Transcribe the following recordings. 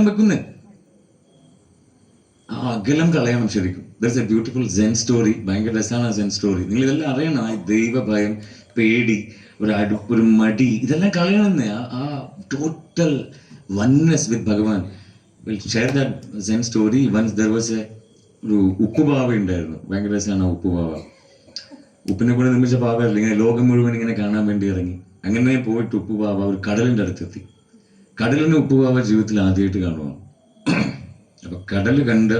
വെക്കുന്നത്. ആ അകലം കളയണം ശരിക്കും. That's a beautiful zen story. ഭയങ്കര രസമാണ് സെൻ സ്റ്റോറി. നിങ്ങൾ ഇതെല്ലാം അറിയണം. ആ ദൈവഭയം, പേടി, ഒരു മടി, ഇതെല്ലാം കളയണമെന്ന്. ആ total oneness with Bhagavan. Share that zen story. Once there was ഒരു ഉപ്പുപാവ ഉണ്ടായിരുന്നു. ഭയങ്കര രസമാണ് ആ ഉപ്പുപാവ. ഉപ്പിനെ കൂടെ നിർമ്മിച്ച പാവയല്ല, ഇങ്ങനെ ലോകം മുഴുവൻ ഇങ്ങനെ കാണാൻ വേണ്ടി ഇറങ്ങി. അങ്ങനെ പോയിട്ട് ഉപ്പുപാവ ഒരു കടലിൻ്റെ അടുത്തെത്തി. കടലിന് ഉപ്പുപാവ ജീവിതത്തിൽ ആദ്യമായിട്ട് കാണുവാണ്. അപ്പൊ കടൽ കണ്ട്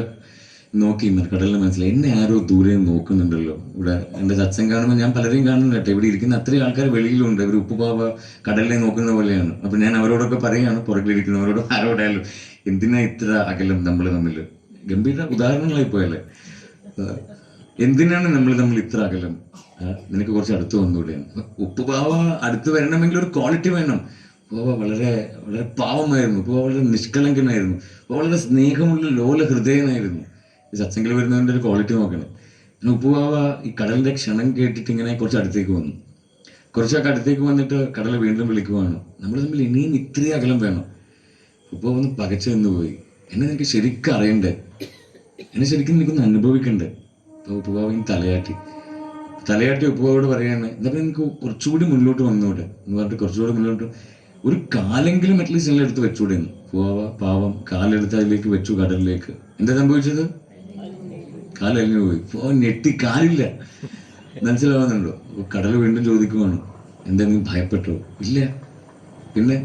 നോക്കി കടലിന് മനസ്സിലായി, എന്നെ ആരോ ദൂരെ നോക്കുന്നുണ്ടല്ലോ. ഇവിടെ എൻ്റെ സത്സംഗം കാണുമ്പോൾ ഞാൻ പലരെയും കാണുന്നുണ്ട് കേട്ടോ. ഇവിടെ ഇരിക്കുന്ന അത്രയും ആൾക്കാർ വെളിയിലുണ്ട്. ഒരു ഉപ്പുപാവ കടലിനെ നോക്കുന്ന പോലെയാണ്. അപ്പൊ ഞാൻ അവരോടൊക്കെ പറയുകയാണ്, പുറകിലിരിക്കുന്നവരോട് ആരോടായാലും, എന്തിനാ ഇത്ര അകലം നമ്മൾ തമ്മിൽ? ഗംഭീര ഉദാഹരണങ്ങളായി പോയല്ലേ. എന്തിനാണ് നമ്മൾ തമ്മിൽ ഇത്ര അകലം? നിനക്ക് കുറച്ച് അടുത്ത് വന്നുകൂടെയാണ്. ഉപ്പുപാവ അടുത്ത് വരണമെങ്കിൽ ഒരു ക്വാളിറ്റി വേണം. ഉപ്പുപാവ വളരെ വളരെ പാവമായിരുന്നു. ഉപ്പുപാവ വളരെ നിഷ്കളങ്കനായിരുന്നു. വളരെ സ്നേഹമുള്ള ലോല ഹൃദയനായിരുന്നു. ഈ സത്സംഗിൽ വരുന്നതിൻ്റെ ഒരു ക്വാളിറ്റി നോക്കണം. ഉപ്പുപാവ ഈ കടലിൻ്റെ ക്ഷണം കേട്ടിട്ട് ഇങ്ങനെ കുറച്ച് അടുത്തേക്ക് വന്നു. കുറച്ചൊക്കെ അടുത്തേക്ക് വന്നിട്ട് കടൽ വീണ്ടും വിളിക്കുവാണ്, നമ്മൾ തമ്മിൽ ഇനിയും ഇത്രയും അകലം വേണം. ഉപ്പുപാവ ഒന്ന് പകച്ചു നിന്ന് പോയി. എന്നെ നിനക്ക് ശരിക്കും അറിയണ്ടേ, എന്നെ ശരിക്കും നിനക്കൊന്ന് അനുഭവിക്കണ്ടേ. അപ്പോൾ ഉപ്പുപാവയും തലയാട്ടി ഉപ്പുപാവോട് പറയാണ്, എന്നാൽ നിനക്ക് കുറച്ചുകൂടി മുന്നോട്ട് വന്നൂടെ എന്ന് പറഞ്ഞിട്ട് കുറച്ചുകൂടി മുന്നോട്ട് ഒരു കാലെങ്കിലും അറ്റ്ലീസ്റ്റ് എല്ലാം എടുത്ത് വെച്ചൂടെ എന്ന്. ഉപ്പുപാവ പാവം കാലെടുത്ത് അതിലേക്ക് വെച്ചു, കടലിലേക്ക്. എന്താ സംഭവിച്ചത്? കാലലിഞ്ഞു പോയി. ഞെട്ടി, കാലില്ല. മനസ്സിലാവുന്നുണ്ടോ? കടൽ വീണ്ടും ചോദിക്കുവാണ്, എന്താ നീ ഭയപ്പെട്ടോ? ഇല്ല. പിന്നെ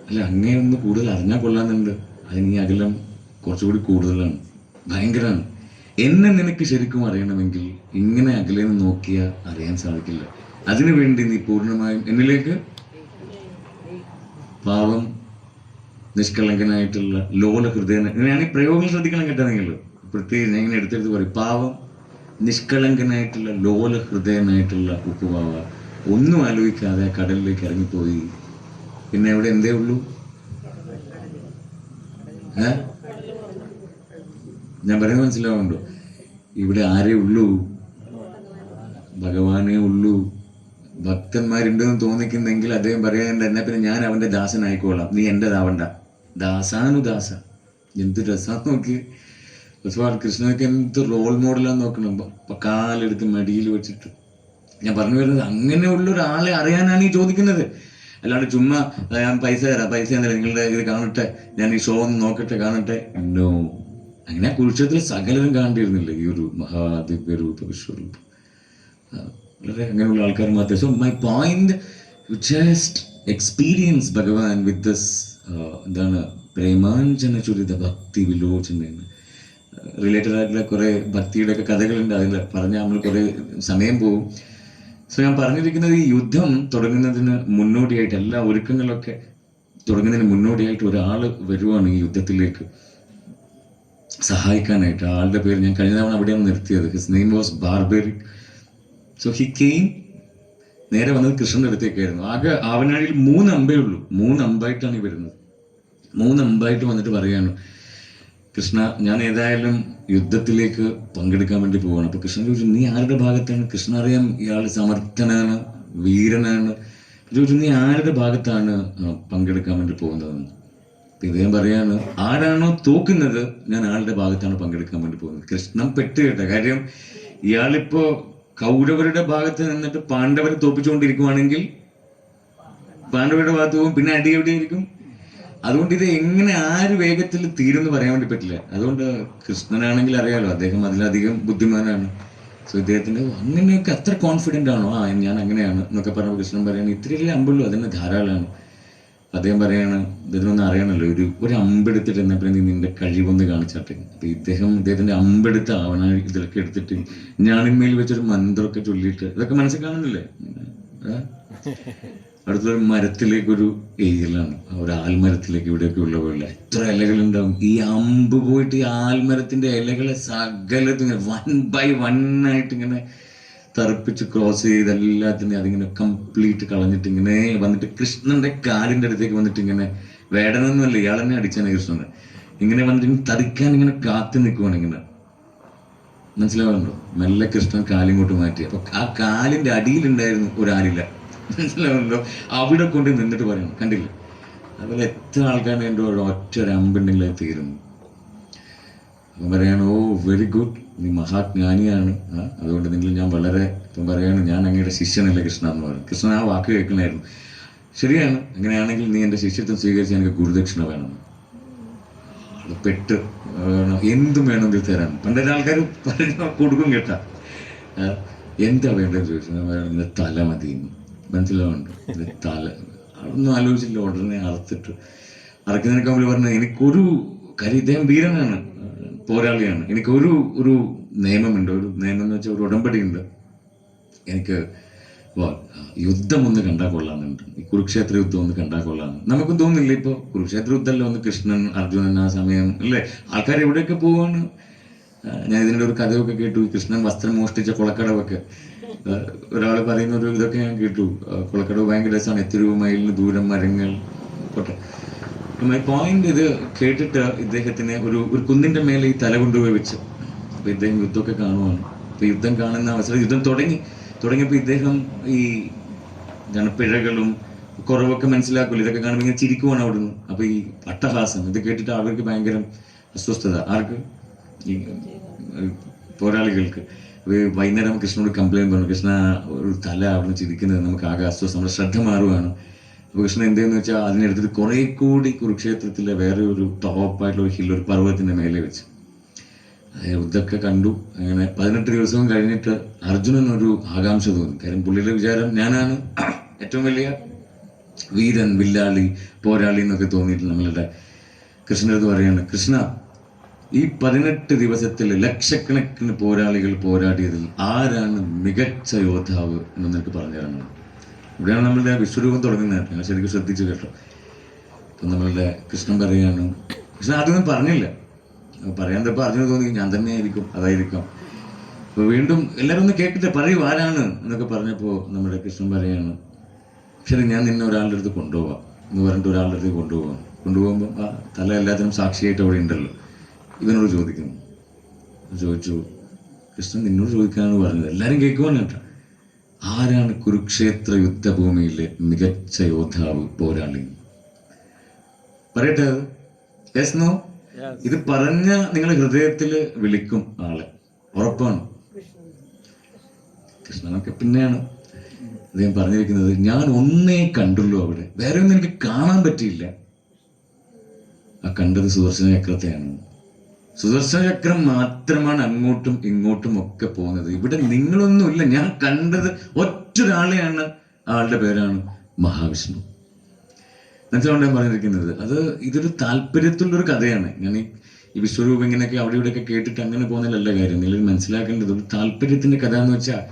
അല്ല, അങ്ങേ ഒന്ന് കൂടുതൽ അറിഞ്ഞാൽ കൊള്ളാന്നുണ്ട്. അതിന് ഈ അകലം കുറച്ചുകൂടി കൂടുതലാണ്, ഭയങ്കരമാണ്. എന്നെ നിനക്ക് ശരിക്കും അറിയണമെങ്കിൽ ഇങ്ങനെ അകലേന്ന് നോക്കിയാൽ അറിയാൻ സാധിക്കില്ല. അതിനുവേണ്ടി നീ പൂർണ്ണമായും എന്നിലേക്ക് പാവം നിഷ്കളങ്കനായിട്ടുള്ള ലോല ഹൃദയൻ. ഇങ്ങനെയാണ് ഈ പ്രയോഗങ്ങൾ ശ്രദ്ധിക്കണം കേട്ടോ. നിങ്ങൾ പ്രത്യേകിച്ച് ഞാൻ ഇങ്ങനെ എടുത്തെടുത്ത് പറയും, പാവം നിഷ്കളങ്കനായിട്ടുള്ള ലോല ഹൃദയനായിട്ടുള്ള ഉപ്പുപാവ ഒന്നും ആലോചിക്കാതെ കടലിലേക്ക് ഇറങ്ങിപ്പോയി. പിന്നെ അവിടെ എന്തേ ഉള്ളൂ? ഞാൻ പറയുന്നത് മനസ്സിലാവുന്നുണ്ടോ? ഇവിടെ ആരേ ഉള്ളൂ? ഭഗവാനേ ഉള്ളൂ. ഭക്തന്മാരുണ്ടെന്ന് തോന്നിക്കുന്നെങ്കിൽ അദ്ദേഹം പറയാനുണ്ട്, എന്നാ പിന്നെ ഞാൻ അവൻ്റെ ദാസനായിക്കോളാം, നീ എൻ്റെതാവണ്ട. ദാസാനുദാസ. എന്ത് രസാന്ന് നോക്കി. ഒരുപാട് കൃഷ്ണനൊക്കെ എന്ത് റോൾ മോഡലാന്ന് നോക്കണം. കാലെടുത്ത് മടിയിൽ വെച്ചിട്ട്. ഞാൻ പറഞ്ഞു വരുന്നത്, അങ്ങനെയുള്ള ഒരാളെ അറിയാനാണ് ഈ ചോദിക്കുന്നത്. അല്ലാണ്ട് ചുമ്മാ ഞാൻ പൈസ തരാം, പൈസ തരാം, നിങ്ങളുടെ ഇത് കാണട്ടെ, ഞാൻ ഈ ഷോ ഒന്ന് നോക്കട്ടെ, കാണട്ടെ. നോ. അങ്ങനെ കുരുക്ഷേത്രത്തിൽ സകലരും കാണേണ്ടിയിരുന്നില്ല ഈ ഒരു മഹാദിവ്യരൂപ വിശ്വരൂപം. വളരെ അങ്ങനെയുള്ള ആൾക്കാർ മാത്രമേ. So my point, just experience ഭഗവാൻ വിത്ത് ദിസ് എന്താണ് പ്രേമാഞ്ജന ചുരിത ഭക്തി വിലോചന. റിലേറ്റഡ് ആയിട്ടുള്ള കുറേ ഭക്തിയുടെ ഒക്കെ കഥകളുണ്ട്. അതിൽ പറഞ്ഞാൽ നമ്മൾ കുറേ സമയം പോകും. സോ ഞാൻ പറഞ്ഞിരിക്കുന്നത്, ഈ യുദ്ധം തുടങ്ങുന്നതിന് മുന്നോടിയായിട്ട്, എല്ലാ ഒരുക്കങ്ങളൊക്കെ തുടങ്ങുന്നതിന് മുന്നോടിയായിട്ട് ഒരാൾ വരുവാണ് ഈ യുദ്ധത്തിലേക്ക് സഹായിക്കാനായിട്ട്. ആളുടെ പേര് ഞാൻ കഴിഞ്ഞ തവണ അവിടെയാണ് നിർത്തിയത്. His name was barbaric. So he came. നേരെ വന്നത് കൃഷ്ണൻ്റെ അടുത്തേക്കായിരുന്നു. ആകെ ആവനാഴിയിൽ 3 അമ്പേ ഉള്ളൂ. 3 അമ്പായിട്ടാണ് ഈ വരുന്നത്. 3 അമ്പായിട്ട് വന്നിട്ട് പറയാണ്, കൃഷ്ണ, ഞാൻ ഏതായാലും യുദ്ധത്തിലേക്ക് പങ്കെടുക്കാൻ വേണ്ടി പോവാണ്. അപ്പൊ കൃഷ്ണൻ ചോദിച്ചു, നീ ആരുടെ ഭാഗത്താണ്? കൃഷ്ണ അറിയാം ഇയാൾ സമർത്ഥനാണ്, വീരനാണ്. ചോദിച്ചു, നീ ആരുടെ ഭാഗത്താണ് പങ്കെടുക്കാൻ വേണ്ടി പോകുന്നതെന്ന്. ഇദ്ദേഹം പറയാണ്, ആരാണോ തോക്കുന്നത് ഞാൻ ആളുടെ ഭാഗത്താണ് പങ്കെടുക്കാൻ വേണ്ടി പോകുന്നത്. കൃഷ്ണൻ പെട്ട് കേട്ട കാര്യം, ഇയാളിപ്പോ കൗരവരുടെ ഭാഗത്ത് നിന്നിട്ട് പാണ്ഡവരെ തോപ്പിച്ചുകൊണ്ടിരിക്കുവാണെങ്കിൽ പാണ്ഡവരുടെ ഭാഗത്ത് പോകും, പിന്നെ അടി എവിടെയായിരിക്കും. അതുകൊണ്ട് ഇത് എങ്ങനെ ആര് വേഗത്തിൽ തീരുമെന്ന് പറയാൻ വേണ്ടി പറ്റില്ല. അതുകൊണ്ട് കൃഷ്ണനാണെങ്കിൽ അറിയാലോ, അദ്ദേഹം അതിലധികം ബുദ്ധിമാനാണ്. സോ ഇദ്ദേഹത്തിന് അങ്ങനെയൊക്കെ അത്ര കോൺഫിഡൻ്റ് ആണോ? ഞാൻ അങ്ങനെയാണ് എന്നൊക്കെ പറഞ്ഞപ്പോൾ കൃഷ്ണൻ പറയാണ്, ഇത്രയല്ലേ അമ്പുള്ളൂ, അതിന് ധാരാളമാണ്. അദ്ദേഹം പറയാണ്, ഇതിനൊന്നും അറിയണമല്ലോ, ഒരു അമ്പെടുത്തിട്ട് എന്നാ പിന്നെ നീ നിന്റെ കഴിവൊന്ന് കാണിച്ചാട്ടെ. അപ്പൊ ഇദ്ദേഹത്തിന്റെ അമ്പെടുത്ത് ആവനാഴി ഇതിലൊക്കെ എടുത്തിട്ട് ഞാണിന്മേൽ വെച്ചൊരു മന്ത്രമൊക്കെ ചൊല്ലിയിട്ട് ഇതൊക്കെ മനസ്സിൽ കാണുന്നില്ലേ. അടുത്തൊരു മരത്തിലേക്കൊരു എയിലാണ്, ഒരു ആൽമരത്തിലേക്ക് ഇവിടെയൊക്കെ ഉള്ള പോലെ എത്ര ഇലകളുണ്ടാവും. ഈ അമ്പ് പോയിട്ട് ഈ ആൽമരത്തിന്റെ ഇലകളെ സകലത്തും ഇങ്ങനെ 1 by 1 ആയിട്ട് ഇങ്ങനെ തറപ്പിച്ച് ക്രോസ് ചെയ്ത് എല്ലാത്തിനെയും അതിങ്ങനെ കംപ്ലീറ്റ് കളഞ്ഞിട്ട് ഇങ്ങനെ വന്നിട്ട് കൃഷ്ണന്റെ കാലിന്റെ അടുത്തേക്ക് വന്നിട്ട് ഇങ്ങനെ, വേടനൊന്നുമല്ല, ഇയാൾ തന്നെ അടിച്ചാണ് കൃഷ്ണനെ. ഇങ്ങനെ വന്നിട്ട് തറിക്കാൻ ഇങ്ങനെ കാത്തു നിൽക്കുവാണ്. ഇങ്ങനെ മനസ്സിലാവുന്നുണ്ടോ? മെല്ലെ കൃഷ്ണൻ കാലിങ്ങോട്ട് മാറ്റി. അപ്പൊ ആ കാലിന്റെ അടിയിലുണ്ടായിരുന്നു ഒരാളില്ല. മനസ്സിലാവുന്നുണ്ടോ? അവിടെ കൊണ്ട് നിന്നിട്ട് പറയണം, കണ്ടില്ല അതുപോലെ എത്ര ആൾക്കാരുടെ എൻ്റെ ഒറ്റ ഒരു അമ്പുണ്ടെങ്കിൽ അത് തീരുന്നു. അപ്പം പറയാണ്, ഓ വെരി ഗുഡ്, നീ മഹാജ്ഞാനിയാണ്, അതുകൊണ്ട് നിങ്ങൾ ഞാൻ വളരെ ഇപ്പം പറയാണ്, ഞാൻ അങ്ങയുടെ ശിഷ്യനല്ലേ കൃഷ്ണ എന്ന് പറയും. കൃഷ്ണൻ ആ വാക്ക് കേൾക്കണമായിരുന്നു. ശരിയാണ്, അങ്ങനെയാണെങ്കിൽ നീ എൻ്റെ ശിഷ്യത്വം സ്വീകരിച്ച് എനിക്ക് ഗുരുദക്ഷിണ വേണം. അത് പെട്ട് എന്തും വേണമെങ്കിൽ തരാൻ പണ്ടൊരു ആൾക്കാർ പറഞ്ഞ കൊടുക്കും കേട്ടാ. എന്താ വേണ്ടതെന്ന് ചോദിച്ചു, ഞാൻ പറയണം ഇതിൻ്റെ തല മതി, മനസ്സിലാവുന്നുണ്ട്, ഇതിൻ്റെ തല. അതൊന്നും ആലോചിച്ചില്ല, ഉടനെ അറുത്തിട്ട് അറക്കുന്നതിനൊക്കെ മുമ്പിൽ പറഞ്ഞു, എനിക്കൊരു കാര്യം, ഇദ്ദേഹം വീരനാണ്, പോരാളിയാണ്, എനിക്കൊരു ഒരു നിയമമുണ്ട്, ഒരു നിയമം എന്ന് വെച്ചാൽ ഒരു ഉടമ്പടിയുണ്ട്, എനിക്ക് യുദ്ധം ഒന്ന് കണ്ടാൽ കൊള്ളാമെന്നുണ്ട്, ഈ കുരുക്ഷേത്ര യുദ്ധം ഒന്ന് കണ്ടാൽ കൊള്ളാമെന്ന്. നമുക്കും തോന്നുന്നില്ല, ഇപ്പോൾ കുരുക്ഷേത്ര യുദ്ധമല്ല ഒന്ന് കൃഷ്ണൻ അർജുനൻ ആ സമയം അല്ലേ, ആൾക്കാർ എവിടെയൊക്കെ പോവാണ്. ഞാൻ ഇതിൻ്റെ ഒരു കഥയൊക്കെ കേട്ടു, കൃഷ്ണൻ വസ്ത്രം മോഷ്ടിച്ച കുളക്കടവൊക്കെ. ഒരാൾ പറയുന്ന ഒരു ഇതൊക്കെ ഞാൻ കേട്ടു, കുളക്കടവ് ഭയങ്കര രസമാണ്, എത്രയോ മൈലിന് ദൂരം മരങ്ങൾ പോട്ടെ. മൈ പോയിന്റ്, ഇത് കേട്ടിട്ട് ഇദ്ദേഹത്തിന് ഒരു കുന്നിൻ്റെ മേലെ ഈ തല കൊണ്ടുപോയി വെച്ചു. അപ്പോൾ ഇദ്ദേഹം യുദ്ധമൊക്കെ കാണുവാണ്. അപ്പോൾ യുദ്ധം കാണുന്ന അവസരം യുദ്ധം തുടങ്ങിയപ്പോൾ ഇദ്ദേഹം ഈ പിഴകളും കുറവൊക്കെ മനസ്സിലാക്കില്ല, ഇതൊക്കെ കാണുമ്പോൾ ഇങ്ങനെ ചിരിക്കുവാണ് അവിടുന്ന്. അപ്പോൾ ഈ അട്ടഹാസം ഇത് കേട്ടിട്ട് അവർക്ക് ഭയങ്കര അസ്വസ്ഥത. ആർക്ക്? ഈ പോരാളികൾക്ക്. വൈകുന്നേരം കൃഷ്ണനോട് കംപ്ലൈൻറ്റ് പറഞ്ഞു, കൃഷ്ണ ഒരു തല അവിടുന്ന് ചിരിക്കുന്നത് നമുക്ക് ആകെ അസ്വസ്ഥം, നമ്മുടെ ശ്രദ്ധ മാറുകയാണ്. അപ്പോൾ കൃഷ്ണൻ എന്തെന്ന് വെച്ചാൽ അതിനെടുത്തിട്ട് കുറേ കൂടി കുരുക്ഷേത്രത്തിലെ വേറെ ഒരു ടോപ്പായിട്ടുള്ള ഒരു ഹിൽ, ഒരു പർവ്വതത്തിൻ്റെ മേലെ വെച്ച് ഇതൊക്കെ കണ്ടു. അങ്ങനെ 18 ദിവസവും കഴിഞ്ഞിട്ട് അർജുനനൊരു ആകാംക്ഷ തോന്നി. കാര്യം പുള്ളിയുടെ വിചാരം ഞാനാണ് ഏറ്റവും വലിയ വീരൻ, വില്ലാളി, പോരാളി എന്നൊക്കെ തോന്നിയിട്ട് നമ്മളുടെ കൃഷ്ണൻ്റെ അടുത്ത് പറയാണ്, കൃഷ്ണ ഈ 18 ദിവസത്തിൽ ലക്ഷക്കണക്കിന് പോരാളികൾ പോരാടിയതിൽ ആരാണ് മികച്ച യോദ്ധാവ് എന്ന് നിനക്ക് പറഞ്ഞു തരണം. ഇവിടെയാണ് നമ്മളുടെ വിശ്വരൂപം തുടങ്ങുന്നത്, ഞങ്ങൾ ശരിക്കും ശ്രദ്ധിച്ചു കേട്ടോ. അപ്പം നമ്മളുടെ കൃഷ്ണൻ പറയാണ്, കൃഷ്ണൻ ആദ്യമൊന്നും പറഞ്ഞില്ല, പറയാൻ തപ്പോൾ അർജുന തോന്നി ഞാൻ തന്നെ ആയിരിക്കും, അതായിരിക്കാം. അപ്പോൾ വീണ്ടും എല്ലാവരും ഒന്ന് കേട്ടിട്ട് പറയൂ ആരാണ് എന്നൊക്കെ പറഞ്ഞപ്പോൾ നമ്മുടെ കൃഷ്ണൻ പറയാണ്, ശരി ഞാൻ നിന്നെ ഒരാളുടെ അടുത്ത് കൊണ്ടുപോവാം എന്ന് പറഞ്ഞിട്ട് ഒരാളുടെ അടുത്ത് കൊണ്ടുപോകുമ്പോൾ ആ തല എല്ലാത്തിനും സാക്ഷിയായിട്ട് അവിടെ ഉണ്ടല്ലോ. ഇവനോട് ചോദിക്കുന്നു, ചോദിച്ചു, കൃഷ്ണൻ നിന്നോട് ചോദിക്കാനാണ് പറഞ്ഞത്, എല്ലാവരും കേൾക്കുവാണ് കേട്ടോ, ആരാണ് കുരുക്ഷേത്ര യുദ്ധഭൂമിയിലെ മികച്ച യോദ്ധാവ്, പോരാളി? പറയട്ടെ അത്? Yes no? ഇത് പറഞ്ഞ നിങ്ങളുടെ ഹൃദയത്തിൽ വിളിക്കും ആളെ, ഉറപ്പാണ്. കൃഷ്ണനൊക്കെ പിന്നെയാണ് അദ്ദേഹം പറഞ്ഞിരിക്കുന്നത്, ഞാൻ ഒന്നേ കണ്ടുള്ളൂ അവിടെ, വേറെ ഒന്നും എനിക്ക് കാണാൻ പറ്റിയില്ല. ആ കണ്ടത് സുദർശന ചക്രത്തെയാണ്. സുദർശന ചക്രം മാത്രമാണ് അങ്ങോട്ടും ഇങ്ങോട്ടും ഒക്കെ പോകുന്നത്. ഇവിടെ നിങ്ങളൊന്നുമില്ല, ഞാൻ കണ്ടത് ഒറ്റൊരാളെയാണ്, ആളുടെ പേരാണ് മഹാവിഷ്ണു. മനസ്സിലാവണ്ട ഞാൻ പറഞ്ഞിരിക്കുന്നത്. ഇതൊരു താല്പര്യത്തിലുള്ളൊരു കഥയാണ്. ഞാൻ ഈ വിശ്വരൂപം ഇങ്ങനെയൊക്കെ അവിടെ ഇവിടെയൊക്കെ കേട്ടിട്ട് അങ്ങനെ പോകുന്നതിലല്ല കാര്യം. നിങ്ങൾ മനസ്സിലാക്കേണ്ടത് ഒരു താല്പര്യത്തിന്റെ കഥ എന്ന് വെച്ചാൽ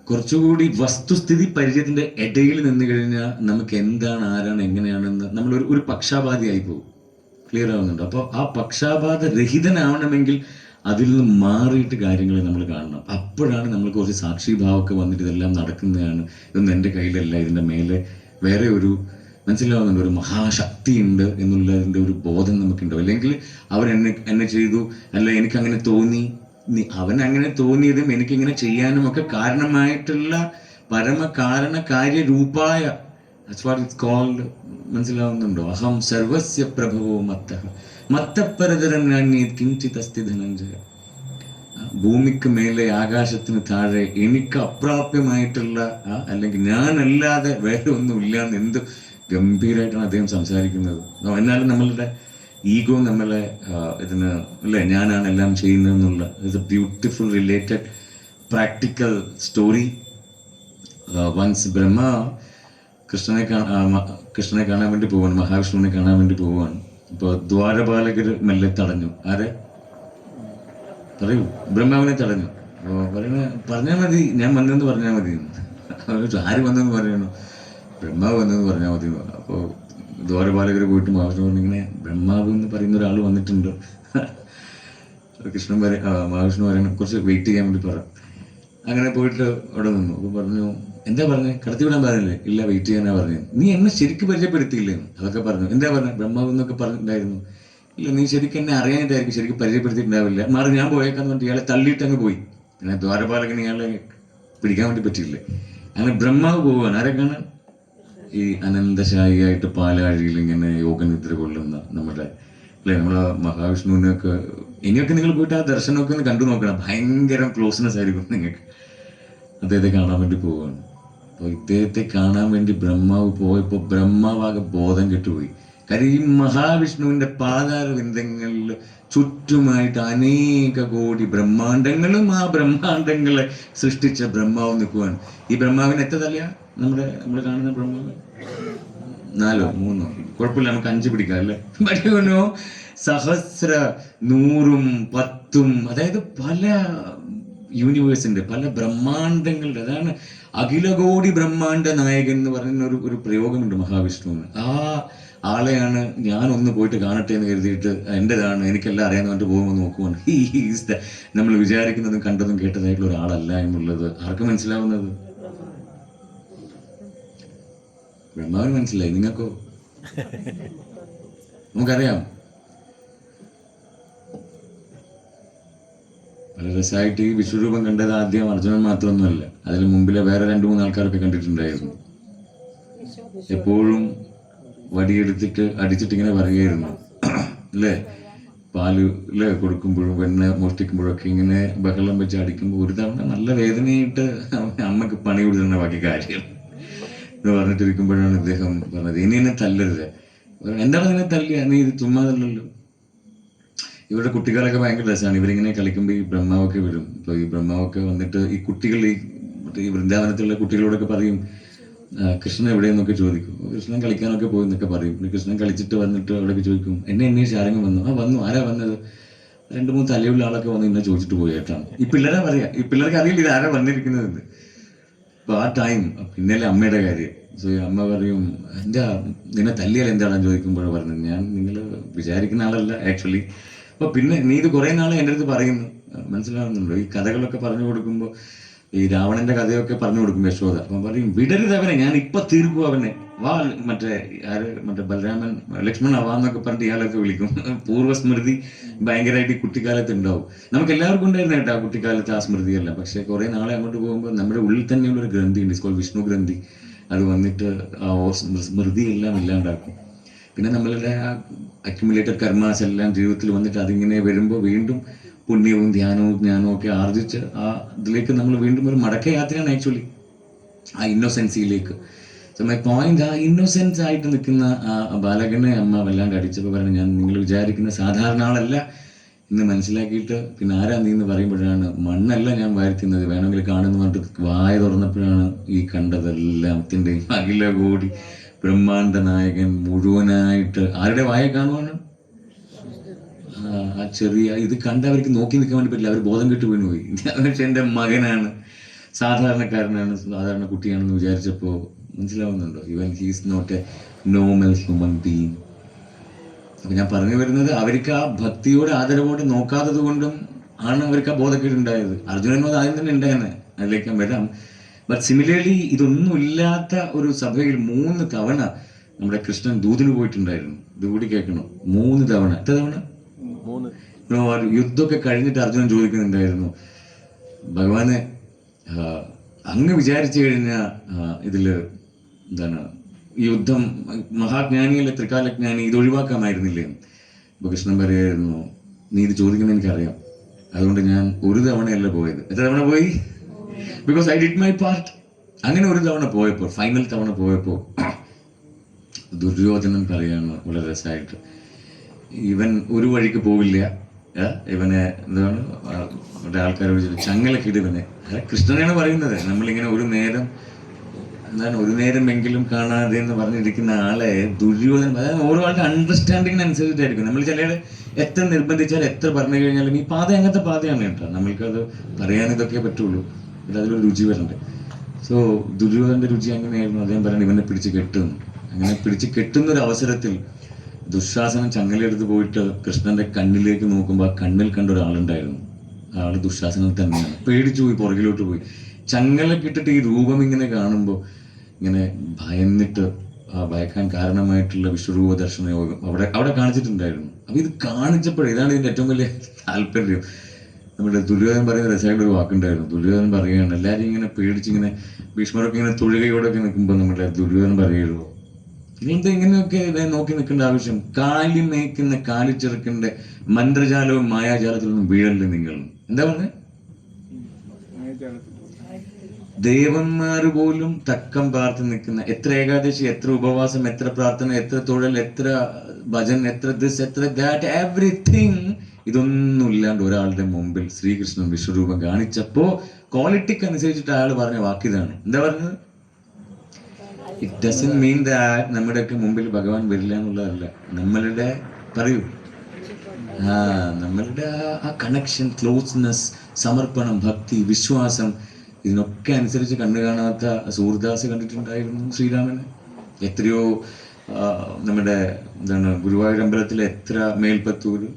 കുറച്ചുകൂടി വസ്തുസ്ഥിതി പരിചയത്തിന്റെ ഇടയിൽ നിന്ന് കഴിഞ്ഞാൽ നമുക്ക് എന്താണ്, ആരാണ്, എങ്ങനെയാണെന്ന് നമ്മൾ ഒരു പക്ഷാപാതിയായി പോകും. ക്ലിയർ ആവുന്നുണ്ട്? അപ്പോൾ ആ പക്ഷാപാത രഹിതനാവണമെങ്കിൽ അതിൽ നിന്ന് മാറിയിട്ട് കാര്യങ്ങളെ നമ്മൾ കാണണം. അപ്പോഴാണ് നമ്മൾ കുറച്ച് സാക്ഷിഭാവമൊക്കെ വന്നിട്ട് ഇതെല്ലാം നടക്കുന്നതാണ്, ഇതൊന്നും എൻ്റെ കയ്യിലല്ല, ഇതിൻ്റെ മേലെ വേറെ ഒരു മനസ്സിലാവുന്നുണ്ട്, ഒരു മഹാശക്തി ഉണ്ട് എന്നുള്ളതിൻ്റെ ഒരു ബോധം നമുക്കുണ്ടാവും. അല്ലെങ്കിൽ അവർ എന്നെ ചെയ്തു, അല്ല എനിക്കങ്ങനെ തോന്നി, അവനങ്ങനെ തോന്നിയതും എനിക്കിങ്ങനെ ചെയ്യാനും ഒക്കെ കാരണമായിട്ടുള്ള പരമകാരണ കാര്യരൂപായ, that's what it's called, മനസ്സിലാവുന്നുണ്ടോ? അഹം സർവസ്യ പ്രഭവോ മത്തഃ മത്തപരതരം നാന്യേത് കിഞ്ചിത് അസ്തി ധനഞ്ജയ. ഭൂമിക്ക് മേലെ ആകാശത്തിന് താഴെ എനിക്ക് അപ്രാപ്യമായിട്ടുള്ള അല്ലെങ്കിൽ ഞാനല്ലാതെ വേറെ ഒന്നും ഇല്ല എന്ന് എന്ത് ഗംഭീരമായിട്ടാണ് അദ്ദേഹം സംസാരിക്കുന്നത്. എന്നാലും നമ്മളുടെ ഈഗോ നമ്മളെ ഇതിന് അല്ലേ, ഞാനാണ് എല്ലാം ചെയ്യുന്നതെന്നുള്ള it's a beautiful related practical story. Once Brahma കൃഷ്ണനെ കാണാൻ വേണ്ടി പോവാണ്, മഹാവിഷ്ണുവിനെ കാണാൻ വേണ്ടി പോവാണ്. ഇപ്പോൾ ദ്വാരപാലകർ മെല്ലെ തടഞ്ഞു. ആരെ പറയൂ? ബ്രഹ്മാവിനെ തടഞ്ഞു. അപ്പോൾ പറഞ്ഞാൽ മതി, ഞാൻ വന്നെന്ന് പറഞ്ഞാൽ മതി. ആര് വന്നെന്ന് പറയണു? ബ്രഹ്മാവ് വന്നെന്ന് പറഞ്ഞാൽ മതി. അപ്പോൾ ദ്വാരപാലകർ പോയിട്ട് മഹാവിഷ്ണു പറഞ്ഞു, ഇങ്ങനെ ബ്രഹ്മാവ് എന്ന് പറയുന്ന ഒരാൾ വന്നിട്ടുണ്ട്. കൃഷ്ണൻ മഹാവിഷ്ണു പറയണം കുറച്ച് വെയിറ്റ് ചെയ്യാൻ വേണ്ടി പറ. അങ്ങനെ പോയിട്ട് അവിടെ നിന്നു. അപ്പോൾ പറഞ്ഞു, എന്താ പറഞ്ഞത്? കടത്തിവിടാൻ പറഞ്ഞില്ലേ? ഇല്ല, വെയിറ്റ് ചെയ്യാനാ പറഞ്ഞത്. നീ എന്നെ ശരിക്കും പരിചയപ്പെടുത്തിയില്ലേ? അതൊക്കെ പറഞ്ഞു. എന്താ പറഞ്ഞത്? ബ്രഹ്മാവ് എന്നൊക്കെ പറഞ്ഞിട്ടുണ്ടായിരുന്നു. ഇല്ല, നീ ശരിക്കും എന്നെ അറിയാനായിട്ടായിരിക്കും, ശരിക്കും പരിചയപ്പെടുത്തിയിട്ടുണ്ടാവില്ല. മാറി ഞാൻ പോയേക്കാന്ന് പറഞ്ഞിട്ട് ഇയാളെ തള്ളിയിട്ട് അങ്ങ് പോയി. അങ്ങനെ ദ്വാരപാലകന് ഇയാളെ പിടിക്കാൻ വേണ്ടി പറ്റിയില്ലേ. അങ്ങനെ ബ്രഹ്മാവ് പോവാണ്. ആരെ കാണാൻ? ഈ അനന്തശായിയായിട്ട് പാലാഴിയിൽ ഇങ്ങനെ യോഗനിദ്ര കൊള്ളുന്ന നമ്മുടെ അല്ലെ, നമ്മളെ മഹാവിഷ്ണുവിനൊക്കെ ഇനിയൊക്കെ നിങ്ങൾ പോയിട്ട് ആ ദർശനമൊക്കെ ഒന്ന് കണ്ടു നോക്കണം. ഭയങ്കര ക്ലോസ്നെസ് ആയിരിക്കും നിങ്ങൾക്ക്. അദ്ദേഹത്തെ കാണാൻ വേണ്ടി പോവുകയാണ്. അപ്പോൾ ഇദ്ദേഹത്തെ കാണാൻ വേണ്ടി ബ്രഹ്മാവ് പോയപ്പോൾ ബ്രഹ്മാവാകെ ബോധം കെട്ടുപോയി. കാര്യം ഈ മഹാവിഷ്ണുവിന്റെ പാതാര വിന്ദങ്ങളിൽ ചുറ്റുമായിട്ട് അനേക കോടി ബ്രഹ്മാണ്ടങ്ങളും ആ ബ്രഹ്മാണ്ടങ്ങളെ സൃഷ്ടിച്ച ബ്രഹ്മാവ് നിൽക്കുവാണ്. ഈ ബ്രഹ്മാവിന് എത്ര തലയാ നമ്മൾ കാണുന്ന ബ്രഹ്മാവ്? 4 3 കുഴപ്പമില്ല, നമുക്ക് 5 പിടിക്കാം അല്ലേ? പഠിക്കണോ? സഹസ്ര 100 10, അതായത് പല യൂണിവേഴ്സിന്റെ പല ബ്രഹ്മാണ്ടങ്ങളുടെ, അതാണ് അഖിലകോടി ബ്രഹ്മാണ്ട നായകൻ എന്ന് പറയുന്ന ഒരു പ്രയോഗമുണ്ട് മഹാവിഷ്ണുവിന്. ആ ആളെയാണ് ഞാൻ ഒന്ന് പോയിട്ട് കാണട്ടെ എന്ന് കരുതിയിട്ട് എൻ്റെതാണ് എനിക്കെല്ലാം അറിയാന്ന് പറഞ്ഞിട്ട് പോകുമ്പോൾ നോക്കുവാണ്. നമ്മൾ വിചാരിക്കുന്നതും കണ്ടതും കേട്ടതായിട്ടുള്ള ഒരാളല്ല എന്നുള്ളത് ആർക്കും മനസ്സിലാവുന്നത്? ബ്രഹ്മാവിന് മനസ്സിലായി, നിങ്ങൾക്കോ? നമുക്കറിയാം. വളരെ രസമായിട്ട് ഈ വിശ്വരൂപം കണ്ടത് ആദ്യം അർജുനൻ മാത്രമൊന്നുമല്ല, അതിന് മുമ്പിലെ വേറെ 2-3 ആൾക്കാരൊക്കെ കണ്ടിട്ടുണ്ടായിരുന്നു. എപ്പോഴും വടിയെടുത്തിട്ട് അടിച്ചിട്ട് ഇങ്ങനെ പറയുകയായിരുന്നു അല്ലേ, പാല് അല്ലേ കൊടുക്കുമ്പോഴും വെണ്ണ മോഷ്ടിക്കുമ്പോഴൊക്കെ ഇങ്ങനെ ബഹളം വെച്ച് അടിക്കുമ്പോൾ ഒരു തവണ നല്ല വേദനയായിട്ട് അമ്മക്ക് പണി കൊടുത്തിരുന്ന ബാക്കി കാര്യം എന്ന് പറഞ്ഞിട്ടിരിക്കുമ്പോഴാണ് ഇദ്ദേഹം പറഞ്ഞത്, ഇനി എന്നെ തല്ലരുത്. എന്താണ് നിന്നെ തല്ലിയ? നീ ഇത് ചുമ്മാതല്ലല്ലോ. ഇവരുടെ കുട്ടികളൊക്കെ ഭയങ്കര രസമാണ്. ഇവരിങ്ങനെ കളിക്കുമ്പോൾ ഈ ബ്രഹ്മാവൊക്കെ വരും. ഇപ്പോൾ ഈ ബ്രഹ്മാവൊക്കെ വന്നിട്ട് ഈ കുട്ടികൾ ഈ വൃന്ദാവനത്തിലുള്ള കുട്ടികളോടൊക്കെ പറയും, കൃഷ്ണൻ എവിടെയെന്നൊക്കെ ചോദിക്കും. കൃഷ്ണൻ കളിക്കാനൊക്കെ പോയി എന്നൊക്കെ പറയും. കൃഷ്ണൻ കളിച്ചിട്ട് വന്നിട്ട് അവിടെയൊക്കെ ചോദിക്കും, എന്നെ അന്വേഷിച്ച് ആരെങ്കിലും വന്നു? ആ വന്നു. ആരാ വന്നത്? 2-3 തലയുള്ള ആളൊക്കെ വന്ന് ഇന്നെ ചോദിച്ചിട്ട് പോയിട്ടാണ്. ഈ പിള്ളേരെ പറയാ, ഈ പിള്ളേർക്ക് അറിയില്ല ഇത് ആരാ വന്നിരിക്കുന്നതെന്ന്. അപ്പൊ ആ ടൈം പിന്നല്ലേ അമ്മയുടെ കാര്യം. സോ ഈ അമ്മ പറയും, എന്താ നിന്നെ തല്ലിയാൽ എന്താണെന്ന് ചോദിക്കുമ്പോഴോ പറഞ്ഞത്, ഞാൻ നിങ്ങൾ വിചാരിക്കുന്ന ആളല്ല ആക്ച്വലി. അപ്പൊ പിന്നെ നീ ഇത് കുറെ നാളെ എൻ്റെ അടുത്ത് പറയുന്നു, മനസ്സിലാവുന്നുണ്ടോ? ഈ കഥകളൊക്കെ പറഞ്ഞു കൊടുക്കുമ്പോൾ ഈ രാവണന്റെ കഥയൊക്കെ പറഞ്ഞു കൊടുക്കും യശോദ. അപ്പം പറയും, വിടരുത് അവനെ, ഞാൻ ഇപ്പൊ തീർക്കും അവനെ, വാ. മറ്റേ ബലരാമൻ ലക്ഷ്മണ വാന്നൊക്കെ പറഞ്ഞിട്ട് ഇയാളൊക്കെ വിളിക്കും. പൂർവ്വസ്മൃതി ഭയങ്കരമായിട്ട് ഈ കുട്ടിക്കാലത്ത് ഉണ്ടാവും. നമുക്ക് എല്ലാവർക്കും ഉണ്ടായിരുന്നു കേട്ടോ ആ കുട്ടിക്കാലത്ത് ആ സ്മൃതിയെല്ലാം. പക്ഷെ കുറെ നാളെ അങ്ങോട്ട് പോകുമ്പോൾ നമ്മുടെ ഉള്ളിൽ തന്നെയുള്ള ഒരു ഗ്രന്ഥി ഉണ്ട്, സ്കോൾ വിഷ്ണു ഗ്രന്ഥി. അത് വന്നിട്ട് ആ സ്മൃതി എല്ലാം ഇല്ലാണ്ടാക്കും. പിന്നെ നമ്മളുടെ ആ അക്യുമുലേറ്റഡ് കർമാസ് എല്ലാം ജീവിതത്തിൽ വന്നിട്ട് അതിങ്ങനെ വരുമ്പോൾ വീണ്ടും പുണ്യവും ധ്യാനവും ജ്ഞാനവും ഒക്കെ ആർജിച്ച് ആ ഇതിലേക്ക് നമ്മൾ വീണ്ടും ഒരു മടക്കയാത്രയാണ് ആക്ച്വലി, ആ ഇന്നോസെൻസിയിലേക്ക്. സോ മൈ പോയിന്റ്, ആ ഇന്നോസെൻസ് ആയിട്ട് നിൽക്കുന്ന ആ ബാലകനെ അമ്മ വല്ലാണ്ട് അടിച്ചപ്പോൾ പറഞ്ഞു, ഞാൻ നിങ്ങൾ വിചാരിക്കുന്ന സാധാരണ ആളല്ല എന്ന് മനസ്സിലാക്കിയിട്ട് പിന്നെ ആരാ നീ എന്ന് പറയുമ്പോഴാണ്, മണ്ണല്ല ഞാൻ വാഴ്ത്തുന്നത്, വേണമെങ്കിൽ കാണുന്ന പറഞ്ഞിട്ട് വായ തുറന്നപ്പോഴാണ് ഈ കണ്ടതെല്ലാത്തിൻ്റെയും അഖില കോടി ബ്രഹ്മാണ്ട നായകൻ മുഴുവനായിട്ട് ആരുടെ വായ കാണുവാണ്? ആ ചെറിയ ഇത് കണ്ട് അവർക്ക് നോക്കി നിൽക്കാൻ വേണ്ടി പറ്റില്ല, അവർ ബോധം കെട്ട് വീണു പോയി. പക്ഷെ എൻ്റെ മകനാണ്, സാധാരണക്കാരനാണ്, സാധാരണ കുട്ടിയാണെന്ന് വിചാരിച്ചപ്പോൾ മനസ്സിലാവുന്നുണ്ടോ, ഇവൻ he's not a normal human being. അപ്പൊ ഞാൻ പറഞ്ഞു വരുന്നത്, അവർക്ക് ആ ഭക്തിയോടെ ആദരവോടെ നോക്കാത്തത് കൊണ്ടും ആണ് അവർക്ക് ആ ബോധക്കേട് ഉണ്ടായത്. അർജുനനും അത് ആദ്യം തന്നെ ഉണ്ടായെന്ന്, അതിലേക്ക് ഞാൻ വരാം. ബട്ട് സിമിലർലി ഇതൊന്നും ഇല്ലാത്ത ഒരു സഭയിൽ 3 തവണ നമ്മുടെ കൃഷ്ണൻ ദൂതിന് പോയിട്ടുണ്ടായിരുന്നു. ഇത് കൂടി കേൾക്കണം, 3 തവണ. എത്ര തവണ? 3. യുദ്ധമൊക്കെ കഴിഞ്ഞിട്ട് അർജുനൻ ചോദിക്കുന്നുണ്ടായിരുന്നു, ഭഗവാനെ അങ്ങ് വിചാരിച്ചു കഴിഞ്ഞാൽ ഇതില് എന്താണ് യുദ്ധം, മഹാജ്ഞാനിയല്ലേ ത്രികാലജ്ഞാനി, ഇത് ഒഴിവാക്കാമായിരുന്നില്ലേ? അപ്പൊ കൃഷ്ണൻ പറയായിരുന്നു, നീ ഇത് ചോദിക്കുന്നത് എനിക്കറിയാം, അതുകൊണ്ട് ഞാൻ 1 തവണയല്ല പോയത്. എത്ര തവണ പോയി? Because I did my part. അങ്ങനെ 1 തവണ പോയപ്പോൾ, ഫൈനൽ തവണ പോയപ്പോൾ ദുര്യോധനൻ പറയാണ് വളരെ രസമായിട്ട്, ഇവൻ ഒരു വഴിക്ക് പോവില്ല, ഇവനെ എന്താണ് ആൾക്കാർ ചങ്ങലക്കിട് ഇവനെ. കൃഷ്ണനാണ് പറയുന്നത്. നമ്മളിങ്ങനെ ഒരു നേരമെങ്കിലും കാണാതെ എന്ന് പറഞ്ഞിരിക്കുന്ന ആളെ ദുര്യോധനൻ, അതായത് ഓരോ ആളുടെ അണ്ടർസ്റ്റാൻഡിങ്ങിനനുസരിച്ചിട്ടായിരിക്കും. നമ്മൾ ചിലർ എത്ര നിർബന്ധിച്ചാൽ എത്ര പറഞ്ഞു കഴിഞ്ഞാലും ഈ പാത അങ്ങനത്തെ പാതയാണ് കേട്ടോ, നമ്മൾക്കത് പറയാൻ ഇതൊക്കെ പറ്റുള്ളൂ, അതിലൊരു രുചി വരണ്ടേ. സോ ദുര്യോധനന്റെ രുചി അങ്ങനെയായിരുന്നു. അദ്ദേഹം പറയുന്നത് ഇവനെ പിടിച്ച് കെട്ടുന്നു. അങ്ങനെ പിടിച്ച് കെട്ടുന്ന ഒരു അവസരത്തിൽ ദുശാസനൻ ചങ്ങലെടുത്ത് പോയിട്ട് കൃഷ്ണന്റെ കണ്ണിലേക്ക് നോക്കുമ്പോൾ ആ കണ്ണിൽ കണ്ട ഒരാളുണ്ടായിരുന്നു. ആള് ദുശാസനൻ തന്നെയാണ്. പേടിച്ചു പോയി, പുറകിലോട്ട് പോയി. ചങ്ങലൊക്കെ ഇട്ടിട്ട് ഈ രൂപം ഇങ്ങനെ കാണുമ്പോൾ ഇങ്ങനെ ഭയന്നിട്ട് ഭയക്കാൻ കാരണമായിട്ടുള്ള വിശ്വരൂപ ദർശന യോഗം അവിടെ കാണിച്ചിട്ടുണ്ടായിരുന്നു. അപ്പൊ ഇത് കാണിച്ചപ്പോഴേ, ഇതാണ് ഇതിന്റെ ഏറ്റവും വലിയ താല്പര്യം. നമ്മുടെ ദുര്യോധനൻ പറയുന്ന രസമായിട്ട് ഒരു വാക്കുണ്ടായിരുന്നു. ദുര്യോധനൻ പറയുകയാണ്, എല്ലാവരും ഇങ്ങനെ പേടിച്ചിങ്ങനെ ഭീഷ്മരൊക്കെ ഇങ്ങനെ തൊഴുകയോടൊക്കെ നിൽക്കുമ്പോൾ നമ്മുടെ ദുര്യോധനൻ പറയുള്ളൂ, ഇങ്ങനത്തെ ഇങ്ങനെയൊക്കെ നോക്കി നിൽക്കേണ്ട ആവശ്യം, കാലി മേയ്ക്കുന്ന കാലിച്ചെറുക്കന്റെ മന്ത്രജാലവും മായാജാലത്തിലൊന്നും വീഴല്ലേ നിങ്ങൾ. എന്താ പറഞ്ഞത്? ദേവന്മാർ പോലും തക്കം പാർത്ത് നിൽക്കുന്ന, എത്ര ഏകാദശി, എത്ര ഉപവാസം, എത്ര പ്രാർത്ഥന, എത്ര തൊഴിൽ, എത്ര ഭജൻ, എത്ര ദിസ്, എത്ര ദാറ്റ്, എവറിഥിങ്, ഇതൊന്നും ഇല്ലാണ്ട് ഒരാളുടെ മുമ്പിൽ ശ്രീകൃഷ്ണൻ വിശ്വരൂപം കാണിച്ചപ്പോ ക്വാളിറ്റിക്ക് അനുസരിച്ചിട്ട് അയാൾ പറഞ്ഞ വാക്കിതാണ്. എന്താ പറഞ്ഞത്? ഇറ്റ് ഡസന്റ് മീൻ ദാറ്റ് നമ്മുടെയൊക്കെ മുമ്പിൽ ഭഗവാൻ വരില്ല എന്നുള്ളതല്ല. നമ്മളുടെ പറയൂ നമ്മളുടെ ആ കണക്ഷൻ, ക്ലോസ്നെസ്, സമർപ്പണം, ഭക്തി, വിശ്വാസം, ഇതിനൊക്കെ അനുസരിച്ച് കണ്ണു കാണാത്ത സൂർദാസ് കണ്ടിട്ടുണ്ടായിരുന്നു ശ്രീരാമനെ. എത്രയോ നമ്മുടെ എന്താണ് ഗുരുവായൂർ അമ്പലത്തിലെ എത്ര Melpathur,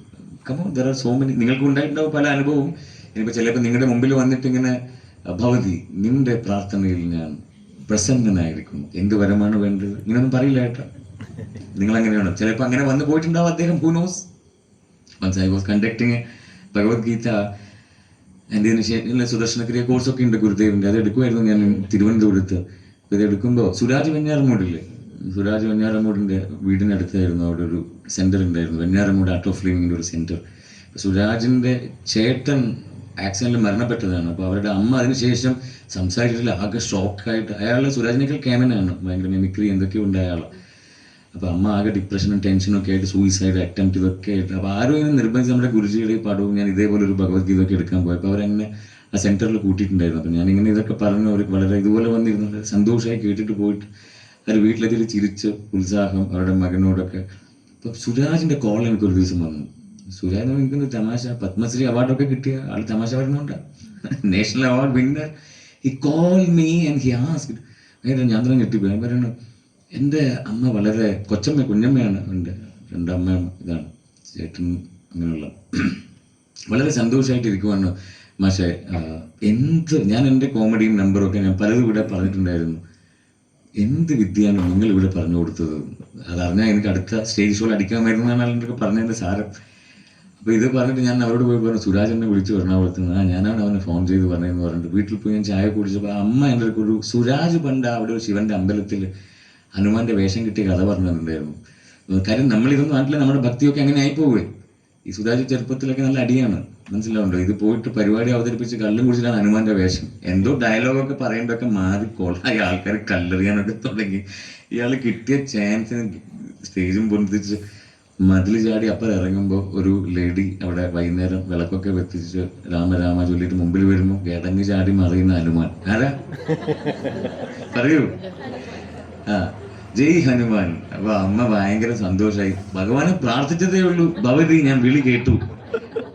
come on there are so many. നിങ്ങൾക്ക് ഉണ്ടായിട്ടുണ്ടാവും പല അനുഭവവും. ഇനിയിപ്പോൾ ചിലപ്പോൾ നിങ്ങളുടെ മുമ്പിൽ വന്നിട്ട് ഇങ്ങനെ, ഭവതി നിന്റെ പ്രാർത്ഥനയിൽ ഞാൻ പ്രസന്നനായിരിക്കും, എന്ത് വരമാണ് വേണ്ടത്, ഇങ്ങനൊന്നും പറയില്ല ഏട്ടാ. നിങ്ങൾ അങ്ങനെയാണോ? ചിലപ്പോൾ അങ്ങനെ വന്നു പോയിട്ടുണ്ടാവും അദ്ദേഹം. Who knows. Once I was conducting Bhagavad Gita, എൻ്റെ ഇതിന് സുദർശനക്രിയ കോഴ്സൊക്കെ ഉണ്ട് ഗുരുദേവിൻ്റെ, അത് എടുക്കുമായിരുന്നു ഞാൻ തിരുവനന്തപുരത്ത്. ഇത് എടുക്കുമ്പോൾ സുരാജ് വെഞ്ഞാറമൂടില്ലേ, സുരാജ് വെഞ്ഞാറമൂടിൻ്റെ വീടിനടുത്തായിരുന്നു അവിടെ ഒരു സെൻറ്റർ ഉണ്ടായിരുന്നു, വെഞ്ഞാറമൂട് ആർട്ട് ഓഫ് ലിവിങ്ങിൻ്റെ ഒരു സെൻറ്റർ. സുരാജിൻ്റെ ചേട്ടൻ ആക്സിഡൻറ്റിൽ മരണപ്പെട്ടതാണ്. അപ്പോൾ അവരുടെ അമ്മ അതിനുശേഷം സംസാരിച്ചിട്ടില്ല, ആകെ ഷോക്കായിട്ട്. അയാൾ സുരാജിനേക്കാൾ കേമനാണ്, ഭയങ്കര മിമിക്രി എന്തൊക്കെയോ ഉണ്ട് അയാൾ. അപ്പോൾ അമ്മ ആകെ ഡിപ്രഷനും ടെൻഷനും ഒക്കെ ആയിട്ട്, സൂയിസൈഡ് അറ്റംപ്റ്റ് ഇതൊക്കെ ആയിട്ട്. അപ്പോൾ ആരും ഇങ്ങനെ നിർബന്ധിച്ച് നമ്മുടെ ഗുരുജിയുടെ പടവും ഞാൻ ഇതേപോലെ ഒരു ഭഗവത്ഗീത ഒക്കെ എടുക്കാൻ പോയപ്പോൾ അവരെന്നെ ആ സെൻറ്ററിൽ കൂട്ടിയിട്ടുണ്ടായിരുന്നു. അപ്പോൾ ഞാനിങ്ങനെ ഇതൊക്കെ പറഞ്ഞു, അവർ വളരെ ഇതുപോലെ വന്നിരുന്നു, സന്തോഷമായി കേട്ടിട്ട് പോയിട്ട് അവർ വീട്ടിലെത്തിയിട്ട് ചിരിച്ച് ഉത്സാഹം അവരുടെ മകനോടൊക്കെ. അപ്പോൾ സുരാജിൻ്റെ കോൾ എനിക്കൊരു ദിവസം വന്നു. സുരാജ് എനിക്കൊരു തമാശ, പത്മശ്രീ അവാർഡൊക്കെ കിട്ടിയ ആൾ തമാശ വരുന്നുണ്ട്, national award winner. He call me and he asked. ഞാൻ തന്നെ ഞെട്ടിപ്പോയി. ഞാൻ പറയുന്നു, എൻ്റെ അമ്മ വളരെ കുഞ്ഞമ്മയാണ്, എൻ്റെ രണ്ടമ്മയും ഇതാണ് ചേട്ടൻ, അങ്ങനെയുള്ള വളരെ സന്തോഷമായിട്ടിരിക്കുവാണ് മാഷെ. ഞാൻ എൻ്റെ കോമഡിയും നമ്പറും ഒക്കെ ഞാൻ പലതും ഇവിടെ പറഞ്ഞിട്ടുണ്ടായിരുന്നു. എന്ത് വിദ്യയാണ് നിങ്ങൾ ഇവിടെ പറഞ്ഞു കൊടുത്തത്, അതറിഞ്ഞാൽ എനിക്ക് അടുത്ത സ്റ്റേജ് ഷോയിൽ അടിക്കാമായിരുന്നു എന്നാണ് എൻ്റെ പറഞ്ഞതിൻ്റെ സാരം. അപ്പോൾ ഇത് പറഞ്ഞിട്ട് ഞാൻ അവരോട് പോയി പറഞ്ഞു, സുരാജ് എന്നെ വിളിച്ചു എറണാകുളത്ത് നിന്ന്. ഞാനാണ് അവനെ ഫോൺ ചെയ്ത് പറഞ്ഞതെന്ന് പറഞ്ഞിട്ട് വീട്ടിൽ പോയി ഞാൻ ചായ കുടിച്ചപ്പോൾ അമ്മ എൻ്റെ ഒരു സുരാജ് പണ്ട് അവിടെ ഒരു ശിവൻ്റെ അമ്പലത്തിൽ ഹനുമാന്റെ വേഷം കിട്ടിയ കഥ പറഞ്ഞിട്ടുണ്ടായിരുന്നു. കാര്യം നമ്മളിതൊന്നും നാട്ടിലെ നമ്മുടെ ഭക്തിയൊക്കെ അങ്ങനെ ആയിപ്പോവേ. ഈ സുരാജ് ചെറുപ്പത്തിലൊക്കെ നല്ല അടിയാണ്, മനസ്സിലാവുണ്ടോ? ഇത് പോയിട്ട് പരിപാടി അവതരിപ്പിച്ച് കള്ളും കുടിച്ചിട്ടാണ് ഹനുമാന്റെ വേഷം. എന്തോ ഡയലോഗൊക്കെ പറയുമ്പോഴൊക്കെ മാറിക്കോളായി ആൾക്കാർ കല്ലെറിയാനൊക്കെ തുടങ്ങി. ഇയാൾ കിട്ടിയ ചാൻസിന് സ്റ്റേജും പൊന്തിച്ച് മതിൽ ചാടി അപ്പുറം ഇറങ്ങുമ്പോൾ ഒരു ലേഡി അവിടെ വൈകുന്നേരം വിളക്കൊക്കെ വെത്തിച്ച് രാമ ചൊല്ലിയിട്ട് മുമ്പിൽ വരുമ്പോൾ കിടങ്ങി ചാടി മറിയുന്ന ഹനുമാൻ. ആരാ പറയൂ? ജയ് ഹനുമാൻ. അപ്പൊ അമ്മ ഭയങ്കര സന്തോഷമായി. ഭഗവാനെ പ്രാർത്ഥിച്ചതേ ഉള്ളൂ, ഭവതി ഞാൻ വിളി കേട്ടു,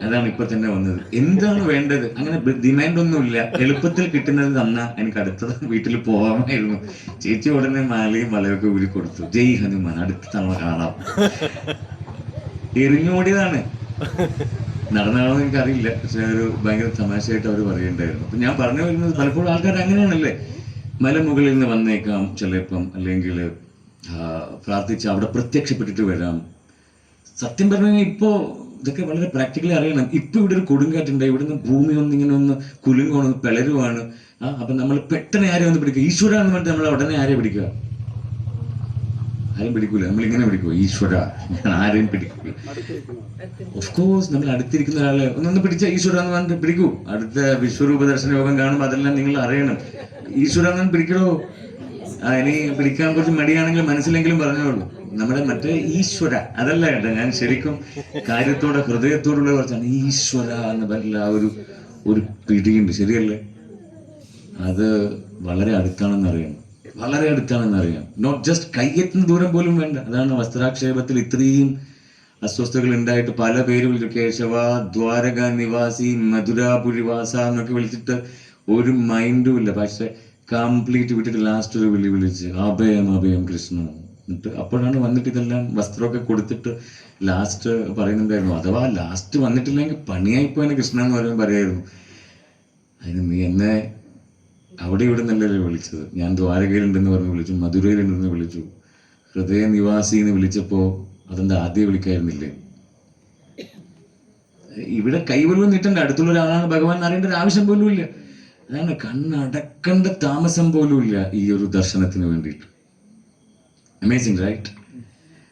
അതാണ് ഇപ്പൊ തന്നെ വന്നത്. എന്താണ് വേണ്ടത്? അങ്ങനെ ഡിമാൻഡ് ഒന്നുമില്ല, എളുപ്പത്തിൽ കിട്ടുന്നത് തന്നാ എനിക്ക് അടുത്ത വീട്ടിൽ പോവാമായിരുന്നു. ചേച്ചി ഉടനെ മാലയും വളയൊക്കെ ഊരി കൊടുത്തു. ജയ് ഹനുമാൻ, അടുത്ത തവണ കാണാം. എറിഞ്ഞോടിയതാണ്. നടന്നാണോ എനിക്കറിയില്ല, പക്ഷെ ഒരു ഭയങ്കര തമാശയായിട്ട് അവർ പറയുന്നുണ്ടായിരുന്നു. അപ്പൊ ഞാൻ പറഞ്ഞു വരുന്നത്, പലപ്പോഴും ആൾക്കാർ അങ്ങനെയാണല്ലേ, മലമുകളിൽ നിന്ന് വന്നേക്കാം ചിലപ്പം, അല്ലെങ്കിൽ പ്രാർത്ഥിച്ച് അവിടെ പ്രത്യക്ഷപ്പെട്ടിട്ട് വരാം. സത്യം പറഞ്ഞാൽ ഇപ്പോൾ ഇതൊക്കെ വളരെ പ്രാക്ടിക്കലി അറിയണം. ഇപ്പൊ ഇവിടെ ഒരു കൊടുങ്കാറ്റുണ്ട്, ഇവിടുന്ന് ഭൂമി ഇങ്ങനെ ഒന്ന് കുലുങ്ങുവാണ്, പിളരുവാണ്. അപ്പൊ നമ്മൾ പെട്ടെന്ന് ആരെയും ഒന്ന് പിടിക്കുക, ഈശ്വര എന്ന് പറഞ്ഞിട്ട് നമ്മൾ ഉടനെ ആരെയും പിടിക്കുക? ആരെയും പിടിക്കൂല. നമ്മളിങ്ങനെ പിടിക്കുക, ഈശ്വര, ഞാൻ ആരെയും പിടിക്കൂല. ഓഫ് കോഴ്സ് നമ്മൾ അടുത്തിരിക്കുന്ന ഒരാളെ ഒന്നൊന്ന് പിടിച്ച ഈശ്വര എന്ന് പറഞ്ഞിട്ട് പിടിക്കൂ. അടുത്ത വിശ്വരൂപ ദർശന യോഗം കാണുമ്പോൾ അതെല്ലാം നിങ്ങൾ അറിയണം. ഈശ്വര എന്ന് പിടിക്കണോ? ഇനി പിടിക്കാൻ കുറച്ച് മടിയാണെങ്കിലും മനസ്സിലെങ്കിലും പറഞ്ഞോളൂ. നമ്മുടെ മറ്റേ ഈശ്വര അതല്ല കേട്ടോ, ഞാൻ ശരിക്കും കാര്യത്തോടെ ഹൃദയത്തോടുള്ള കുറച്ചാണ്. ഈശ്വര എന്ന് പറഞ്ഞില്ല ആ ഒരു പിടിയുണ്ട്, ശരിയല്ലേ? അത് വളരെ അടുത്താണെന്നറിയാം, വളരെ അടുത്താണെന്നറിയാം. നോട്ട് ജസ്റ്റ് കയ്യെത്തുന്ന ദൂരം പോലും വേണ്ട. അതാണ് വസ്ത്രാക്ഷേപത്തിൽ ഇത്രയും അസ്വസ്ഥതകൾ ഉണ്ടായിട്ട് പല പേര് വിളിച്ചു. കേശവ, ദ്വാരക നിവാസി, മധുരാപുരിവാസ എന്നൊക്കെ വിളിച്ചിട്ട് ഒരു മൈൻഡും ഇല്ല. പക്ഷെ കംപ്ലീറ്റ് വിട്ടിട്ട് ലാസ്റ്റ് ഒരു വിളിച്ച് അഭയം അഭയം കൃഷ്ണ എന്നിട്ട് അപ്പോഴാണ് വന്നിട്ട് ഇതെല്ലാം വസ്ത്രമൊക്കെ കൊടുത്തിട്ട് ലാസ്റ്റ് പറയുന്നുണ്ടായിരുന്നു, അഥവാ ലാസ്റ്റ് വന്നിട്ടില്ലെങ്കിൽ പണിയായിപ്പോയെന്നെ കൃഷ്ണ എന്ന് പറയുമ്പോൾ പറയായിരുന്നു, അതിന് നീ എന്നെ അവിടെ ഇവിടെ നിന്നല്ലേ വിളിച്ചത്. ഞാൻ ദ്വാരകയിലുണ്ടെന്ന് പറഞ്ഞ് വിളിച്ചു, മധുരയിലുണ്ടെന്ന് വിളിച്ചു, ഹൃദയ നിവാസി എന്ന് വിളിച്ചപ്പോൾ അതെന്താ ആദ്യം വിളിക്കായിരുന്നില്ലേ? ഇവിടെ കൈവല്ലം നീട്ടേണ്ട, അടുത്തുള്ള ഒരാളാണ് ഭഗവാൻ എന്ന് അറിയേണ്ട ഒരു ആവശ്യം പോലും ഇല്ല. അതാണ് കണ്ണടക്കേണ്ട താമസം പോലും ഇല്ല ഈ ഒരു ദർശനത്തിന് വേണ്ടിയിട്ട്. Amazing right?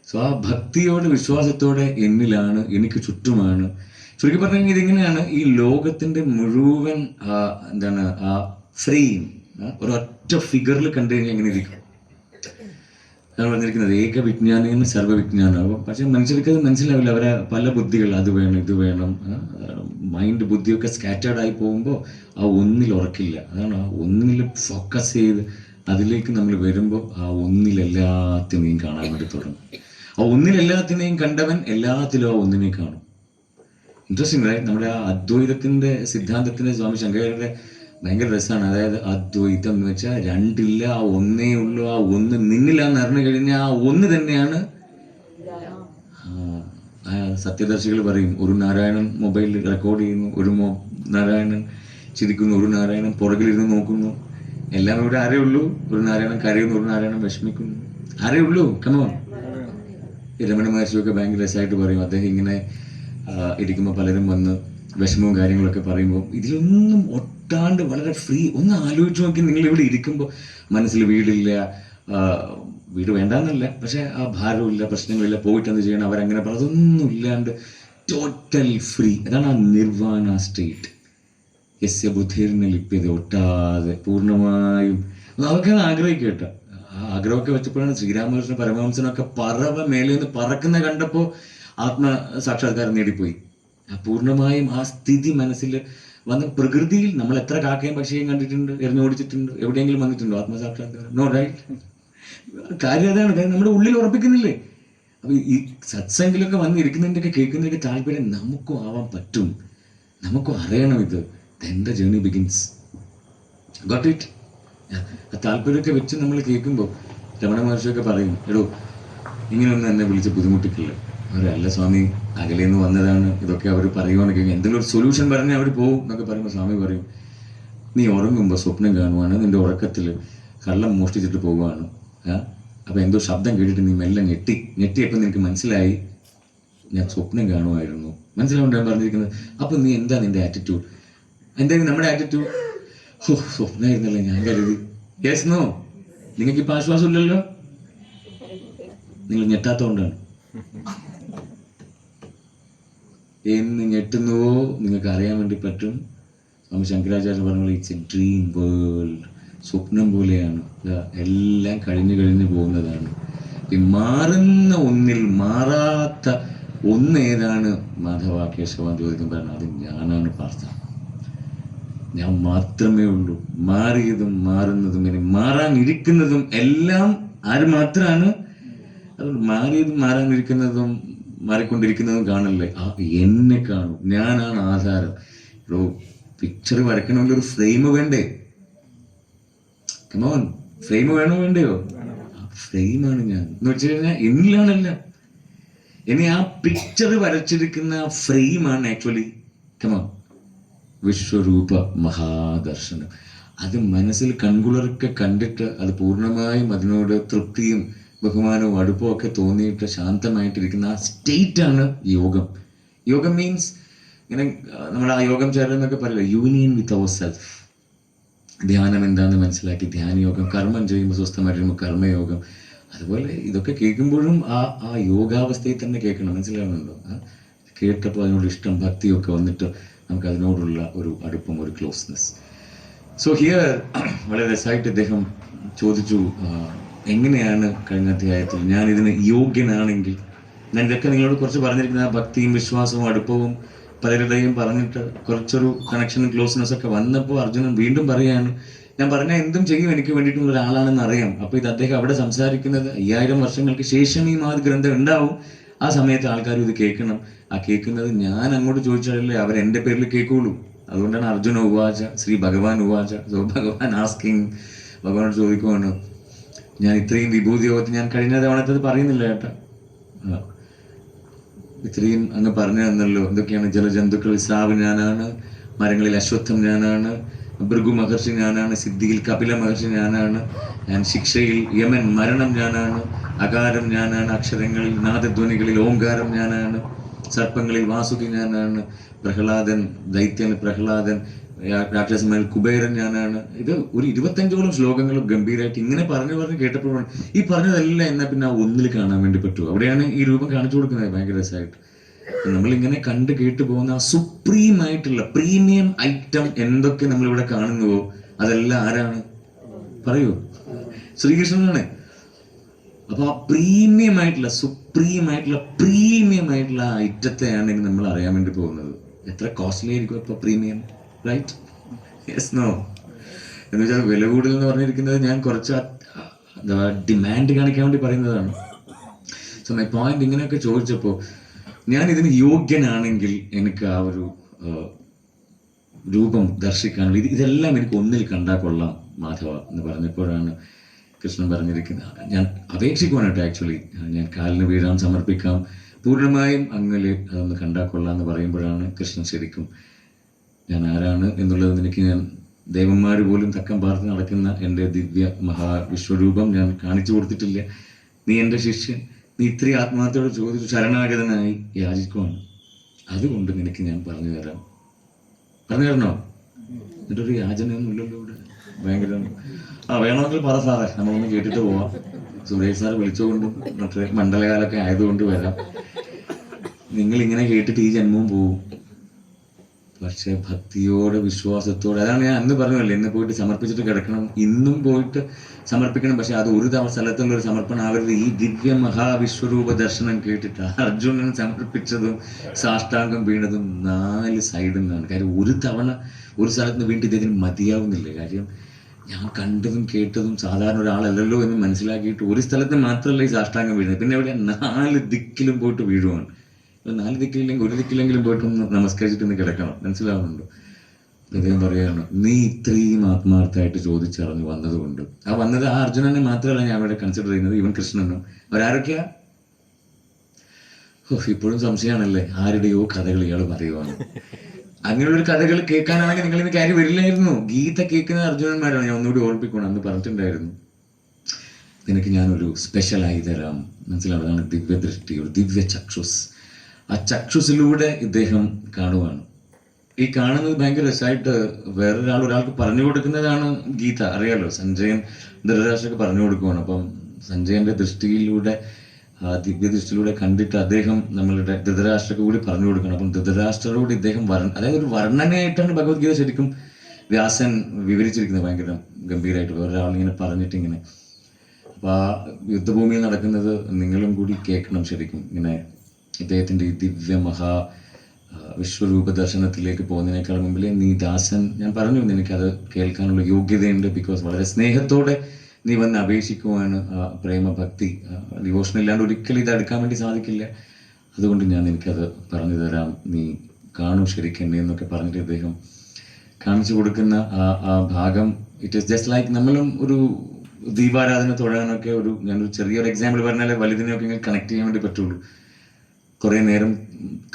സോ ആ ഭക്തിയോടെ വിശ്വാസത്തോടെ എന്നിലാണ്, എനിക്ക് ചുറ്റുമാണ്. ചുരുക്കി പറഞ്ഞെങ്കിൽ ഇതിങ്ങനെയാണ് ഈ ലോകത്തിന്റെ മുഴുവൻ എന്താണ് ആ ഫ്രെയിം ഒരൊറ്റ ഫിഗറിൽ കണ്ടു കഴിഞ്ഞാൽ എങ്ങനെ ഇരിക്കും? അതാണ് പറഞ്ഞിരിക്കുന്നത് ഏകവിജ്ഞാനം സർവ്വവിജ്ഞാനം. പക്ഷെ മനുഷ്യർക്ക് അത് മനസ്സിലാവില്ല. അവരെ പല ബുദ്ധികൾ, അത് വേണം ഇത് വേണം, മൈൻഡ് ബുദ്ധിയൊക്കെ സ്കാറ്റേർഡ് ആയി പോകുമ്പോൾ ആ ഒന്നിൽ ഉറക്കില്ല. അതാണ് ആ ഒന്നിൽ ഫോക്കസ് ചെയ്ത് അതിലേക്ക് നമ്മൾ വരുമ്പോൾ ആ ഒന്നിലെല്ലാത്തിനെയും കാണാൻ വേണ്ടി തുടങ്ങും. ആ ഒന്നിലെല്ലാത്തിനെയും കണ്ടവൻ എല്ലാത്തിലും ആ ഒന്നിനെയും കാണും. Interesting right? നമ്മുടെ ആ അദ്വൈതത്തിന്റെ സിദ്ധാന്തത്തിന്റെ സ്വാമി ശങ്കരാചാര്യരുടെ ഭയങ്കര രസമാണ്. അതായത് അദ്വൈതം എന്ന് വെച്ചാൽ രണ്ടില്ല, ആ ഒന്നേ ഉള്ളൂ. ആ ഒന്ന് നിന്നില്ലാന്ന് അറിഞ്ഞു കഴിഞ്ഞാൽ ആ ഒന്ന് തന്നെയാണ്. സത്യദർശികൾ പറയും, ഒരു നാരായണൻ മൊബൈലിൽ റെക്കോർഡ് ചെയ്യുന്നു, ഒരു നാരായണൻ ചിരിക്കുന്നു, ഒരു നാരായണൻ പുറകിലിരുന്ന് നോക്കുന്നു. എല്ലാം ഇവിടെ ആരേ ഉള്ളൂ? ഒരു നാരായണൻ കരയുന്നു, ഒരു നാരായണൻ വിഷമിക്കുന്നു. ആരേ ഉള്ളൂ? കമോൺ. രമണ മഹർഷിയൊക്കെ ഭയങ്കര രസമായിട്ട് പറയും. അദ്ദേഹം ഇങ്ങനെ ഇരിക്കുമ്പോൾ പലരും വന്ന് വിഷമവും കാര്യങ്ങളൊക്കെ പറയുമ്പോൾ ഇതിലൊന്നും ഒട്ടാണ്ട് വളരെ ഫ്രീ. ഒന്ന് ആലോചിച്ച് നോക്കി, നിങ്ങൾ ഇവിടെ ഇരിക്കുമ്പോൾ മനസ്സിൽ വീടില്ല, വീട് വേണ്ടാന്നല്ല, പക്ഷെ ആ ഭാരമില്ല, പ്രശ്നങ്ങളില്ല, പോയിട്ട് എന്ത് ചെയ്യണം, അവരങ്ങനെ അതൊന്നും ഇല്ലാണ്ട് ടോട്ടൽ ഫ്രീ. അതാണ് ആ നിർവാണ സ്റ്റേറ്റ്. യസ്യ ബുദ്ധിർന്ന ലിപ്യത, ഒട്ടാതെ പൂർണ്ണമായും. അതൊക്കെ ആഗ്രഹിക്കട്ട. ആ ആഗ്രഹമൊക്കെ വെച്ചപ്പോഴാണ് ശ്രീരാമകൃഷ്ണ പരമഹംസനൊക്കെ പറവ മേലെ നിന്ന് പറക്കുന്ന കണ്ടപ്പോൾ ആത്മ സാക്ഷാത്കാരം നേടിപ്പോയി. പൂർണ്ണമായും ആ സ്ഥിതി മനസ്സിൽ വന്ന് പ്രകൃതിയിൽ നമ്മൾ എത്ര കാക്കയും പക്ഷിയും കണ്ടിട്ടുണ്ട്, എറിഞ്ഞോടിച്ചിട്ടുണ്ട്, എവിടെയെങ്കിലും വന്നിട്ടുണ്ടോ ആത്മസാക്ഷാത്കാരം? No, right? കാര്യം അതാണ്, നമ്മുടെ ഉള്ളിൽ ഉറപ്പിക്കുന്നില്ലേ? അപ്പൊ ഈ സത്സംഗിലൊക്കെ വന്നിരിക്കുന്നതിൻ്റെയൊക്കെ കേൾക്കുന്നതിൻ്റെ താല്പര്യം നമുക്കും ആവാൻ പറ്റും, നമുക്കും അറിയണം. ഇത് then the journey begins. Got it? ആ താല്പര്യമൊക്കെ വെച്ച് നമ്മൾ കേൾക്കുമ്പോൾ രമണ മഹർഷിയൊക്കെ പറയും, എടോ ഇങ്ങനെയൊന്നും എന്നെ വിളിച്ച് ബുദ്ധിമുട്ടിക്കില്ല. അവരല്ല സ്വാമി, അകലേന്ന് വന്നതാണ്, ഇതൊക്കെ അവർ പറയുവാണെങ്കിൽ എന്തെങ്കിലും ഒരു സൊല്യൂഷൻ പറഞ്ഞാൽ അവർ പോകും എന്നൊക്കെ പറയുമ്പോൾ സ്വാമി പറയും, നീ ഉറങ്ങുമ്പോൾ സ്വപ്നം കാണുവാണ്, നിന്റെ ഉറക്കത്തിൽ കള്ളം മോഷ്ടിച്ചിട്ട് പോവുകയാണ്. അപ്പം എന്തോ ശബ്ദം കേട്ടിട്ട് നീ മെല്ലെ ഞെട്ടിയപ്പോൾ നിനക്ക് മനസ്സിലായി ഞാൻ സ്വപ്നം കാണുമായിരുന്നു. മനസ്സിലാവുണ്ടാണ് പറഞ്ഞിരിക്കുന്നത്. അപ്പം നീ എന്താ നിന്റെ ആറ്റിറ്റ്യൂഡ്? എന്തായാലും നമ്മുടെ ആറ്റിറ്റ്യൂഡ്, ഓ സ്വപ്നമായിരുന്നല്ലേ ഞാൻ കരുതി. Yes, no? നിങ്ങൾക്കിപ്പോൾ ആശ്വാസമില്ലല്ലോ, നിങ്ങൾ ഞെട്ടാത്തതുകൊണ്ടാണ്. എന്ന് ഞെട്ടുന്നുവോ നിങ്ങൾക്ക് അറിയാൻ വേണ്ടി പറ്റും. സ്വാമി ശങ്കരാചാര്യ പറഞ്ഞ ഇറ്റ്സ് എ ഡ്രീം വേൾഡ്. സ്വപ്നം പോലെയാണ്, എല്ലാം കഴിഞ്ഞു പോകുന്നതാണ്. ഈ മാറുന്ന ഒന്നിൽ മാറാത്ത ഒന്ന് ഏതാണ് മാധവ കേശവൻ ചോദിക്കുമ്പോഴാണ് അത് ഞാനാണ് പാർത്ഥ. ഞാൻ മാത്രമേ ഉള്ളൂ. മാറിയതും മാറുന്നതും ഇനി മാറാനിരിക്കുന്നതും എല്ലാം ആര് മാത്രമാണ്? അതുകൊണ്ട് മാറിയതും മാറാനിരിക്കുന്നതും മാറിക്കൊണ്ടിരിക്കുന്നതും കാണല്ലേ, ആ എന്നെ കാണും. ഞാനാണ് ആധാരം. ഒരു പിക്ചർ വരയ്ക്കണമെങ്കിൽ ഒരു ഫ്രെയിം വേണ്ടേ? കമോൺ, ഫ്രെയിം വേണോ വേണ്ടയോ? ഫ്രെയിമാണ് ഞാൻ എന്ന് വെച്ച് കഴിഞ്ഞാൽ എന്നിലാണല്ല. ഇനി ആ പിക്ചർ വരച്ചിരിക്കുന്ന ഫ്രെയിമാണ് ആക്ച്വലി കമോൺ വിശ്വരൂപ മഹാദർശനം. അത് മനസ്സിൽ കൺകുളിർക്കെ കണ്ടിട്ട് അത് പൂർണ്ണമായും അതിനോട് തൃപ്തിയും ബഹുമാനവും അടുപ്പവും ഒക്കെ തോന്നിയിട്ട് ശാന്തമായിട്ടിരിക്കുന്ന ആ സ്റ്റേറ്റ് ആണ് യോഗം. യോഗം മീൻസ് ഇങ്ങനെ നമ്മൾ ആ യോഗം ചേരുന്നൊക്കെ പറയില്ല, യൂണിയൻ വിത്ത് അവർ സെൽഫ്. ധ്യാനം എന്താണെന്ന് മനസ്സിലാക്കി ധ്യാനയോഗം, കർമ്മം ചെയ്യുമ്പോൾ സ്വസ്ഥമായിട്ടിരിക്കുമ്പോൾ കർമ്മയോഗം. അതുപോലെ ഇതൊക്കെ കേൾക്കുമ്പോഴും ആ യോഗാവസ്ഥയിൽ തന്നെ കേൾക്കണം. മനസ്സിലാവുന്നുണ്ടോ? കേട്ടപ്പോൾ അതിനോട് ഇഷ്ടം, ഭക്തിയൊക്കെ വന്നിട്ട് നമുക്ക് അതിനോടുള്ള ഒരു അടുപ്പം, ഒരു ക്ലോസ്നെസ്. സോ ഹിയർ വളരെ രസമായിട്ട് അദ്ദേഹം ചോദിച്ചു, എങ്ങനെയാണ് കഴിഞ്ഞ അധ്യായത്തിൽ ഞാൻ ഇതിന് യോഗ്യനാണെങ്കിൽ, ഞാൻ ഇതൊക്കെ നിങ്ങളോട് കുറച്ച് പറഞ്ഞിരിക്കുന്ന ഭക്തിയും വിശ്വാസവും അടുപ്പവും പലരുടെയും പറഞ്ഞിട്ട് കുറച്ചൊരു കണക്ഷനും ക്ലോസ്നെസ് ഒക്കെ വന്നപ്പോൾ അർജുനൻ വീണ്ടും പറയുകയാണ്, ഞാൻ പറഞ്ഞാൽ എന്തും ചെയ്യും, എനിക്ക് വേണ്ടിയിട്ടുള്ള ഒരാളാണെന്ന് അറിയാം. അപ്പോൾ ഇത് അദ്ദേഹം അവിടെ സംസാരിക്കുന്നത് 5000 വർഷങ്ങൾക്ക് ശേഷം ഈ മാത് ഗ്രന്ഥം ഉണ്ടാവും. ആ സമയത്ത് ആൾക്കാർ ഇത് കേൾക്കണം. ആ കേൾക്കുന്നത് ഞാൻ അങ്ങോട്ട് ചോദിച്ചാലല്ലേ അവരെൻ്റെ പേരിൽ കേൾക്കുള്ളൂ. അതുകൊണ്ടാണ് അർജുന ഉവാച ശ്രീ ഭഗവാൻ ഉവാച. സോ ഭഗവാൻ ആസ്കിങ്, ഭഗവാനോട് ചോദിക്കുവാണ്, ഞാൻ ഇത്രയും വിഭൂതി യോഗത്തിൽ ഞാൻ കഴിഞ്ഞ തവണത്തത് പറയുന്നില്ല ചേട്ടാ, ഇത്രയും അങ്ങ് പറഞ്ഞു തന്നല്ലോ. എന്തൊക്കെയാണ്? ജലജന്തുക്കൾ സ്രാവ് ഞാനാണ്, മരങ്ങളിൽ അശ്വത്ഥം ഞാനാണ്, ഭൃഗു മഹർഷി ഞാനാണ്, സിദ്ധിയിൽ കപില മഹർഷി ഞാനാണ്, ഞാൻ ശിക്ഷയിൽ യമൻ മരണം ഞാനാണ്, അകാരം ഞാനാണ്, അക്ഷരങ്ങളിൽ നാദധ്വനികളിൽ ഓംകാരം ഞാനാണ്, സർപ്പങ്ങളിൽ വാസുകി ഞാനാണ്, പ്രഹ്ലാദൻ ദൈത്യൻ പ്രഹ്ലാദൻ, രാക്ഷസന്മാരിൽ കുബേരൻ ഞാനാണ്. ഇത് ഒരു 25ഓളം ശ്ലോകങ്ങളും ഗംഭീരമായിട്ട് ഇങ്ങനെ പറഞ്ഞു കേട്ടപ്പോഴാണ് ഈ പറഞ്ഞതെല്ലാം എന്നാ പിന്നെ ആ ഒന്നിൽ കാണാൻ വേണ്ടി പറ്റുമോ. അവിടെയാണ് ഈ രൂപം കാണിച്ചു കൊടുക്കുന്നത് ഭയങ്കര രസമായിട്ട്. നമ്മളിങ്ങനെ കണ്ട് കേട്ടു പോകുന്ന ആ സുപ്രീം ആയിട്ടുള്ള പ്രീമിയം ഐറ്റം എന്തൊക്കെ നമ്മളിവിടെ കാണുന്നുവോ അതെല്ലാം ആരാണ് പറയൂ? ശ്രീകൃഷ്ണനാണ്. അപ്പൊ ആ പ്രീമിയം ആയിട്ടുള്ള പ്രീമിയം ആയിട്ടുള്ള ആ ഐറ്റത്തെയാണ് നമ്മൾ അറിയാൻ വേണ്ടി പോകുന്നത്. എത്ര കോസ്റ്റ്ലി ആയിരിക്കും അപ്പൊ പ്രീമിയം, റൈറ്റ്? Yes no? എന്ന് വെച്ചാൽ വില കൂടുതൽ എന്ന് പറഞ്ഞിരിക്കുന്നത് ഞാൻ കുറച്ച് എന്താ ഡിമാൻഡ് കാണിക്കാൻ വേണ്ടി പറയുന്നതാണ്. സോ മൈ പോയിന്റ്, ഇങ്ങനെയൊക്കെ ചോദിച്ചപ്പോൾ ഞാൻ ഇതിന് യോഗ്യനാണെങ്കിൽ എനിക്ക് ആ ഒരു രൂപം ദർശിക്കാനുള്ള ഇതെല്ലാം എനിക്ക് ഒന്നിൽ കണ്ടാൽ കൊള്ളാം മാധവ എന്ന് പറഞ്ഞപ്പോഴാണ് കൃഷ്ണൻ പറഞ്ഞിരിക്കുന്നത്. ഞാൻ അപേക്ഷിക്കുവാനായിട്ട് ആക്ച്വലി ഞാൻ കാലിന് വീഴാൻ സമർപ്പിക്കാം, പൂർണ്ണമായും അങ്ങനെ അതൊന്ന് കണ്ടാൽ കൊള്ളാം എന്ന് പറയുമ്പോഴാണ് കൃഷ്ണൻ ശരിക്കും ഞാൻ ആരാണ് എന്നുള്ളത് എനിക്ക് ഞാൻ ദേവന്മാർ പോലും തക്കം പാർത്ത് നടക്കുന്ന എൻ്റെ ദിവ്യ മഹാവിശ്വരൂപം ഞാൻ കാണിച്ചു കൊടുത്തിട്ടില്ല. നീ എൻ്റെ ശിഷ്യൻ, നീ ഇത്രയും ആത്മാർത്ഥയോടെ ചോദിച്ചു ശരണാഗതനായി യാചിക്കുവാണ്, അതുകൊണ്ട് നിനക്ക് ഞാൻ പറഞ്ഞു തരാം. പറഞ്ഞു തരണോ? എന്നിട്ട് ഒരു യാചനയൊന്നും ഇല്ലല്ലോ ഇവിടെ. ഭയങ്കര വേണമെങ്കിൽ പറ സാറേ, നമ്മളൊന്ന് കേട്ടിട്ട് പോവാം. സുരേഷ് സാർ വിളിച്ചുകൊണ്ടും മറ്റേ മണ്ഡലകാലൊക്കെ ആയതുകൊണ്ട് വരാം. നിങ്ങൾ ഇങ്ങനെ കേട്ടിട്ട് ഈ ജന്മവും പോവും. പക്ഷെ ഭക്തിയോടെ വിശ്വാസത്തോടെ, അതാണ് ഞാൻ അന്ന് പറഞ്ഞല്ലേ, ഇന്ന് പോയിട്ട് സമർപ്പിച്ചിട്ട് കിടക്കണം, ഇന്നും പോയിട്ട് സമർപ്പിക്കണം. പക്ഷെ അത് ഒരു സ്ഥലത്തുള്ള ഒരു സമർപ്പണം ആവരുത്. ഈ ദിവ്യ മഹാവിശ്വരൂപ ദർശനം കേട്ടിട്ട് അർജുനൻ സമർപ്പിച്ചതും സാഷ്ടാംഗം വീണതും 4 സൈഡിൽ നിന്നാണ്. കാര്യം ഒരു തവണ ഒരു സ്ഥലത്ത് നിന്ന് വീണ്ടും ഇദ്ദേഹത്തിന് മതിയാവുന്നില്ല. കാര്യം ഞാൻ കണ്ടതും കേട്ടതും സാധാരണ ഒരാളല്ലല്ലോ എന്ന് മനസ്സിലാക്കിയിട്ട് ഒരു സ്ഥലത്ത് മാത്രമല്ല ഈ സാഷ്ടാംഗം വീഴുന്നത്, പിന്നെ ഇവിടെ 4 ദിക്കിലും പോയിട്ട് വീഴുവാണ്. 4 ദിക്കില്ലെങ്കിൽ ഒരു ദിക്കിലെങ്കിലും പോയിട്ടൊന്ന് നമസ്കരിച്ചിട്ട് കിടക്കണം. മനസ്സിലാവുന്നുണ്ടോ? അദ്ദേഹം പറയുകയാണ്, നീ ഇത്രയും ആത്മാർത്ഥമായിട്ട് ചോദിച്ചറിഞ്ഞ് വന്നതുകൊണ്ട്. വന്നത് ആ അർജുനനെ മാത്രമല്ല ഞാൻ ഇവിടെ കൺസിഡർ ചെയ്യുന്നത്, ഈവൻ കൃഷ്ണനും. അവരാരൊക്കെയാ? ഇപ്പോഴും സംശയമാണല്ലേ, ആരുടെയോ കഥകൾ ഇയാൾ പറയുവാണ്. അങ്ങനെയുള്ളൊരു കഥകൾ കേൾക്കാനാണെങ്കിൽ നിങ്ങൾ ഇന്ന് കാര്യം വരില്ലായിരുന്നു. ഗീത കേൾക്കുന്ന അർജുനന്മാരാണ്. ഞാൻ ഒന്നുകൂടി ഓർപ്പിക്കണം, അന്ന് പറഞ്ഞിട്ടുണ്ടായിരുന്നു, നിനക്ക് ഞാനൊരു സ്പെഷ്യലായി തരാം. മനസ്സിലാവുന്നതാണ് ദിവ്യദൃഷ്ടി, ഒരു ദിവ്യ ചക്ഷുസ്. ആ ചക്ഷുസിലൂടെ ഇദ്ദേഹം കാണുവാണ്. ഈ കാണുന്നത് ഭയങ്കര രസമായിട്ട് ഒരാൾക്ക് പറഞ്ഞു കൊടുക്കുന്നതാണ് ഗീത. അറിയാലോ, സഞ്ജയൻ ധൃതരാഷ്ട്രക്ക് പറഞ്ഞു കൊടുക്കുവാണ്. അപ്പം സഞ്ജയന്റെ ദൃഷ്ടിയിലൂടെ, ദിവ്യദൃഷ്ടിയിലൂടെ കണ്ടിട്ട് അദ്ദേഹം നമ്മളുടെ ധൃതരാഷ്ട്രക്ക് കൂടി പറഞ്ഞു കൊടുക്കണം. അപ്പം ധൃതരാഷ്ട്രരോട് ഇദ്ദേഹം അതായത് ഒരു വർണ്ണനയായിട്ടാണ് ഭഗവത്ഗീത ശരിക്കും വ്യാസൻ വിവരിച്ചിരിക്കുന്നത്, ഭയങ്കര ഗംഭീരമായിട്ട്. ഒരാളിങ്ങനെ പറഞ്ഞിട്ട് ഇങ്ങനെ. അപ്പൊ ആ യുദ്ധഭൂമിയിൽ നടക്കുന്നത് നിങ്ങളും കൂടി കേൾക്കണം ശരിക്കും. ഇങ്ങനെ ഇദ്ദേഹത്തിന്റെ ഈ ദിവ്യ മഹാ വിശ്വരൂപ ദർശനത്തിലേക്ക് പോകുന്നതിനേക്കാൾ മുമ്പിൽ നീ ദാസൻ, ഞാൻ പറഞ്ഞു നിനക്കത് കേൾക്കാനുള്ള യോഗ്യതയുണ്ട്. ബിക്കോസ് വളരെ സ്നേഹത്തോടെ നീ വന്ന് അപേക്ഷിക്കുവാണ്. പ്രേമഭക്തി ഡിവോഷൻ ഇല്ലാണ്ട് ഒരിക്കലും ഇത് എടുക്കാൻ വേണ്ടി സാധിക്കില്ല. അതുകൊണ്ട് ഞാൻ നിനക്കത് പറഞ്ഞു തരാം, നീ കാണും ശരിക്കും എന്നൊക്കെ പറഞ്ഞിട്ട് ഇദ്ദേഹം കാണിച്ചു കൊടുക്കുന്ന ആ ഭാഗം, ഇറ്റ് ഈസ് ജസ്റ്റ് ലൈക്ക് നമ്മളും ഒരു ദീപാരാധന തൊഴാനൊക്കെ ഞാനൊരു ചെറിയൊരു എക്സാമ്പിൾ പറഞ്ഞാലേ വലുതിനെയൊക്കെ ഇങ്ങനെ കണക്ട് ചെയ്യാൻ വേണ്ടി പറ്റുള്ളൂ. കുറേ നേരം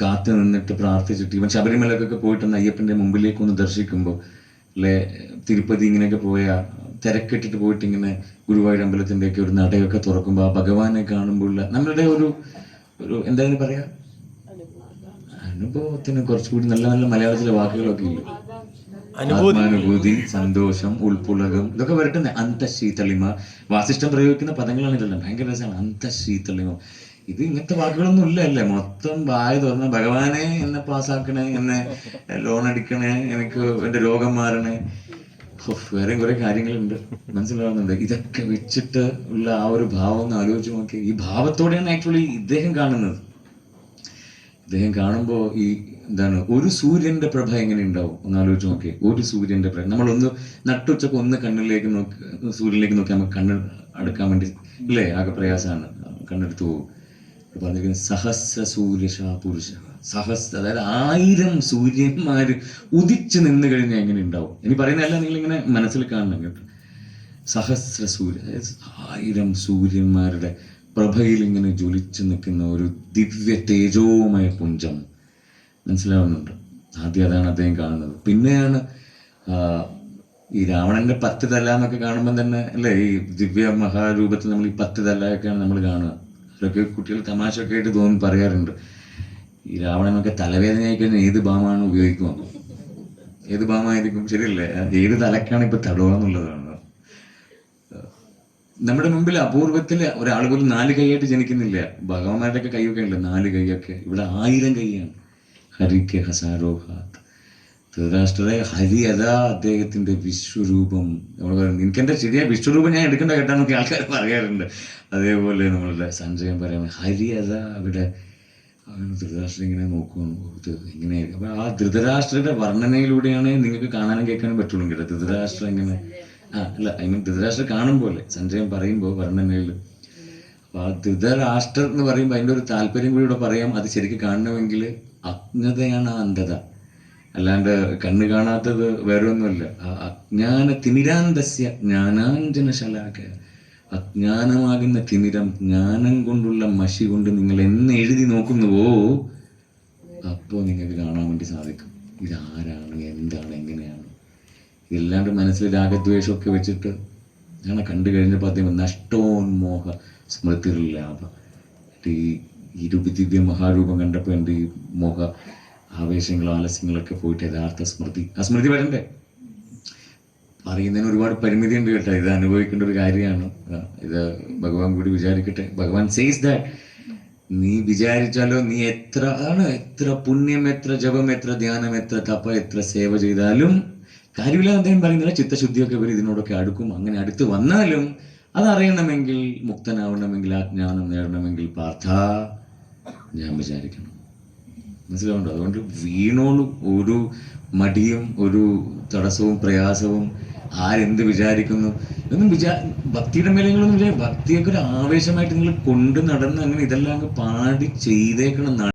കാത്തു നിന്നിട്ട് പ്രാർത്ഥിച്ചിട്ട്, ഇവൻ ശബരിമലക്കൊക്കെ പോയിട്ടൊന്ന് അയ്യപ്പൻ്റെ മുമ്പിലേക്ക് ഒന്ന് ദർശിക്കുമ്പോൾ, അല്ലെ തിരുപ്പതി ഇങ്ങനെയൊക്കെ പോയാൽ തിരക്കിട്ടിട്ട് പോയിട്ട് ഇങ്ങനെ ഗുരുവായൂർ അമ്പലത്തിൻ്റെയൊക്കെ ഒരു നടയൊക്കെ തുറക്കുമ്പോൾ ആ ഭഗവാനെ കാണുമ്പോൾ നമ്മളുടെ ഒരു എന്തായാലും പറയാ അനുഭവത്തിന് കുറച്ചുകൂടി നല്ല നല്ല മലയാളത്തിലെ വാക്കുകളൊക്കെ ഇല്ല. ആത്മാനുഭൂതി, സന്തോഷം, ഉൾപ്പുളകം, ഇതൊക്കെ വരട്ടെ. അന്തശീതളിമ, വാസിഷ്ഠം പ്രയോഗിക്കുന്ന പദങ്ങളാണ് ഇതെല്ലാം. ഭയങ്കര രസമാണ്. അന്തശീതളിമ, ഇത് ഇങ്ങനത്തെ വാക്കുകളൊന്നും ഇല്ല അല്ലേ. മൊത്തം വായ തുറന്ന് ഭഗവാനെ എന്നെ പാസ്സാക്കണേ, എന്നെ ലോൺ അടിക്കണേ, എനിക്ക് എൻ്റെ രോഗം മാറണേ, വേറെയും കുറെ കാര്യങ്ങളുണ്ട്. മനസ്സിലാവുന്നുണ്ട്? ഇതൊക്കെ വെച്ചിട്ട് ഉള്ള ആ ഒരു ഭാവം ഒന്ന് ആലോചിച്ച് നോക്കി. ഈ ഭാവത്തോടെയാണ് ആക്ച്വലി ഇദ്ദേഹം കാണുന്നത്. ഇദ്ദേഹം കാണുമ്പോൾ ഈ എന്താണ്, ഒരു സൂര്യന്റെ പ്രഭ എങ്ങനെ ഉണ്ടാവും ഒന്ന് ആലോചിച്ച് നോക്കി. ഒരു സൂര്യന്റെ പ്രഭ, നമ്മളൊന്ന് നട്ടുച്ചക്ക് ഒന്ന് കണ്ണിലേക്ക് നോക്കി, സൂര്യനിലേക്ക് നോക്കി നമുക്ക് കണ്ണ് അടുക്കാൻ വേണ്ടി ഇല്ലേ, ആകെ പ്രയാസമാണ്, കണ്ണെടുത്ത് പോകും. പറഞ്ഞിരിക്കുന്നത് സഹസ്ര സൂര്യശ പുരുഷ, അതായത് 1000 സൂര്യന്മാര് ഉദിച്ചു നിന്ന് കഴിഞ്ഞാൽ എങ്ങനെ ഉണ്ടാവും. ഇനി പറയുന്നതല്ല, നിങ്ങളിങ്ങനെ മനസ്സിൽ കാണണം കേട്ടോ. സഹസ്ര സൂര്യ, 1000 സൂര്യന്മാരുടെ പ്രഭയിൽ ഇങ്ങനെ ജ്വലിച്ചു നിൽക്കുന്ന ഒരു ദിവ്യ തേജോമയ പുഞ്ചം. മനസ്സിലാവുന്നുണ്ട്? ആദ്യം അതാണ് അദ്ദേഹം കാണുന്നത്. പിന്നെയാണ് ഈ രാവണന്റെ 10 തല എന്നൊക്കെ കാണുമ്പോൾ തന്നെ അല്ലേ, ഈ ദിവ്യ മഹാരൂപത്തിൽ നമ്മൾ ഈ 10 തലയൊക്കെയാണ് നമ്മൾ കാണുക. അതൊക്കെ കുട്ടികൾ തമാശയൊക്കെ ആയിട്ട് പറയാറുണ്ട്. ഈ രാവണനൊക്കെ തലവേദനയായി കഴിഞ്ഞാൽ ഏത് ഭാവമാണ് ഉപയോഗിക്കുക? ഏത് ഭാവമായിരിക്കും? ശരിയല്ലേ? ഏത് തലക്കാണ് ഇപ്പൊ തടവാന്നുള്ളതാണ്. നമ്മുടെ മുമ്പിൽ അപൂർവത്തിൽ ഒരാൾ പോലും 4 കൈയായിട്ട് ജനിക്കുന്നില്ല. ഭഗവാന്മാരുടെയൊക്കെ കൈയൊക്കെ ഉണ്ട് 4 കൈയൊക്കെ. ഇവിടെ 1000 കൈയാണ്. ഹരിക്ക് ഹസാരോഹാത്ത്. ധൃതരാഷ്ട്രരെ ഹരി അതാ അദ്ദേഹത്തിന്റെ വിശ്വരൂപം. നമ്മൾ പറയുന്നത് എനിക്കെന്റെ ശരിയായ വിശ്വരൂപം ഞാൻ എടുക്കേണ്ട കേട്ടാന്നൊക്കെ ആൾക്കാർ പറയാറുണ്ട്. അതേപോലെ നമ്മളുടെ സഞ്ജയം പറയുന്നത് ഹരി അതാ അവിടെ. ധൃതരാഷ്ട്രം ഇങ്ങനെ നോക്കുകയാണ്, ഇത് എങ്ങനെയായിരിക്കും. അപ്പൊ ആ ധൃതരാഷ്ട്രയുടെ വർണ്ണനയിലൂടെയാണ് നിങ്ങൾക്ക് കാണാനും കേൾക്കാനും പറ്റുള്ളൂ കേട്ടോ. ധൃതരാഷ്ട്രം എങ്ങനെ അല്ല, ഐ മീൻ ധൃതരാഷ്ട്രം കാണുമ്പോൾ സഞ്ജയം പറയുമ്പോൾ വർണ്ണനയിൽ. അപ്പൊ ആ ധൃതരാഷ്ട്രം എന്ന് പറയുമ്പോൾ അതിൻ്റെ ഒരു താല്പര്യം കൂടി ഇവിടെ പറയാം. അത് ശരിക്കും കാണണമെങ്കിൽ അജ്ഞതയാണ് ആ അന്ധത, അല്ലാണ്ട് കണ്ണ് കാണാത്തത് വേറെ ഒന്നുമല്ല. ആ അജ്ഞാന തിമിരാന്തസ്യ ജ്ഞാനാഞ്ജന ശലാക. അജ്ഞാനമാകുന്ന തിമിരം ജ്ഞാനം കൊണ്ടുള്ള മഷി കൊണ്ട് നിങ്ങൾ എന്ന് എഴുതി നോക്കുന്നുവോ അപ്പോൾ നിങ്ങൾക്ക് കാണാൻ വേണ്ടി സാധിക്കും ഇതാരാണ്, എന്താണ്, എങ്ങനെയാണ്. ഇതല്ലാണ്ട് മനസ്സിൽ രാഗദ്വേഷമൊക്കെ വെച്ചിട്ട് അങ്ങനെ കണ്ടു കഴിഞ്ഞപ്പോൾ അദ്ദേഹം നഷ്ടോന്മോഹ സ്മൃതിർലാഭ. ഈ ദിവ്യ മഹാരൂപം കണ്ടപ്പോൾ എൻ്റെ ഈ മോഹ ആവേശങ്ങളും ആലസ്യങ്ങളൊക്കെ പോയിട്ട് യഥാർത്ഥ സ്മൃതി, ആ സ്മൃതി വരണ്ടേ? പറയുന്നതിന് ഒരുപാട് പരിമിതി ഉണ്ട് കേട്ടോ. ഇത് അനുഭവിക്കേണ്ട ഒരു കാര്യമാണ്. ഇത് ഭഗവാൻ കൂടി വിചാരിക്കട്ടെ. ഭഗവാൻ സേസ് ദാറ്റ് നീ വിചാരിച്ചാലോ, നീ എത്ര പുണ്യം, എത്ര ജപം, എത്ര ധ്യാനം, എത്ര തപ, എത്ര സേവ ചെയ്താലും കാര്യമില്ല. അദ്ദേഹം പറയുന്നില്ല, ചിത്തശുദ്ധിയൊക്കെ ഇവർ ഇതിനോടൊക്കെ അടുക്കും. അങ്ങനെ അടുത്ത് വന്നാലും അതറിയണമെങ്കിൽ, മുക്തനാവണമെങ്കിൽ, ആ ജ്ഞാനം നേടണമെങ്കിൽ പാർത്ഥ ഞാൻ വിചാരിക്കണം. മനസ്സിലാവുണ്ടോ? അതുകൊണ്ട് വീണോളൂ. ഒരു മടിയും ഒരു തടസ്സവും പ്രയാസവും ആരെന്ത് വിചാരിക്കുന്നു ഇതൊന്നും ഭക്തിയുടെ മേലെങ്ങളൊന്നും ഭക്തിയൊക്കെ ഒരു ആവേശമായിട്ട് നിങ്ങൾ കൊണ്ട് നടന്ന് അങ്ങനെ ഇതെല്ലാം അങ്ങ് പാടി ചെയ്തേക്കണം.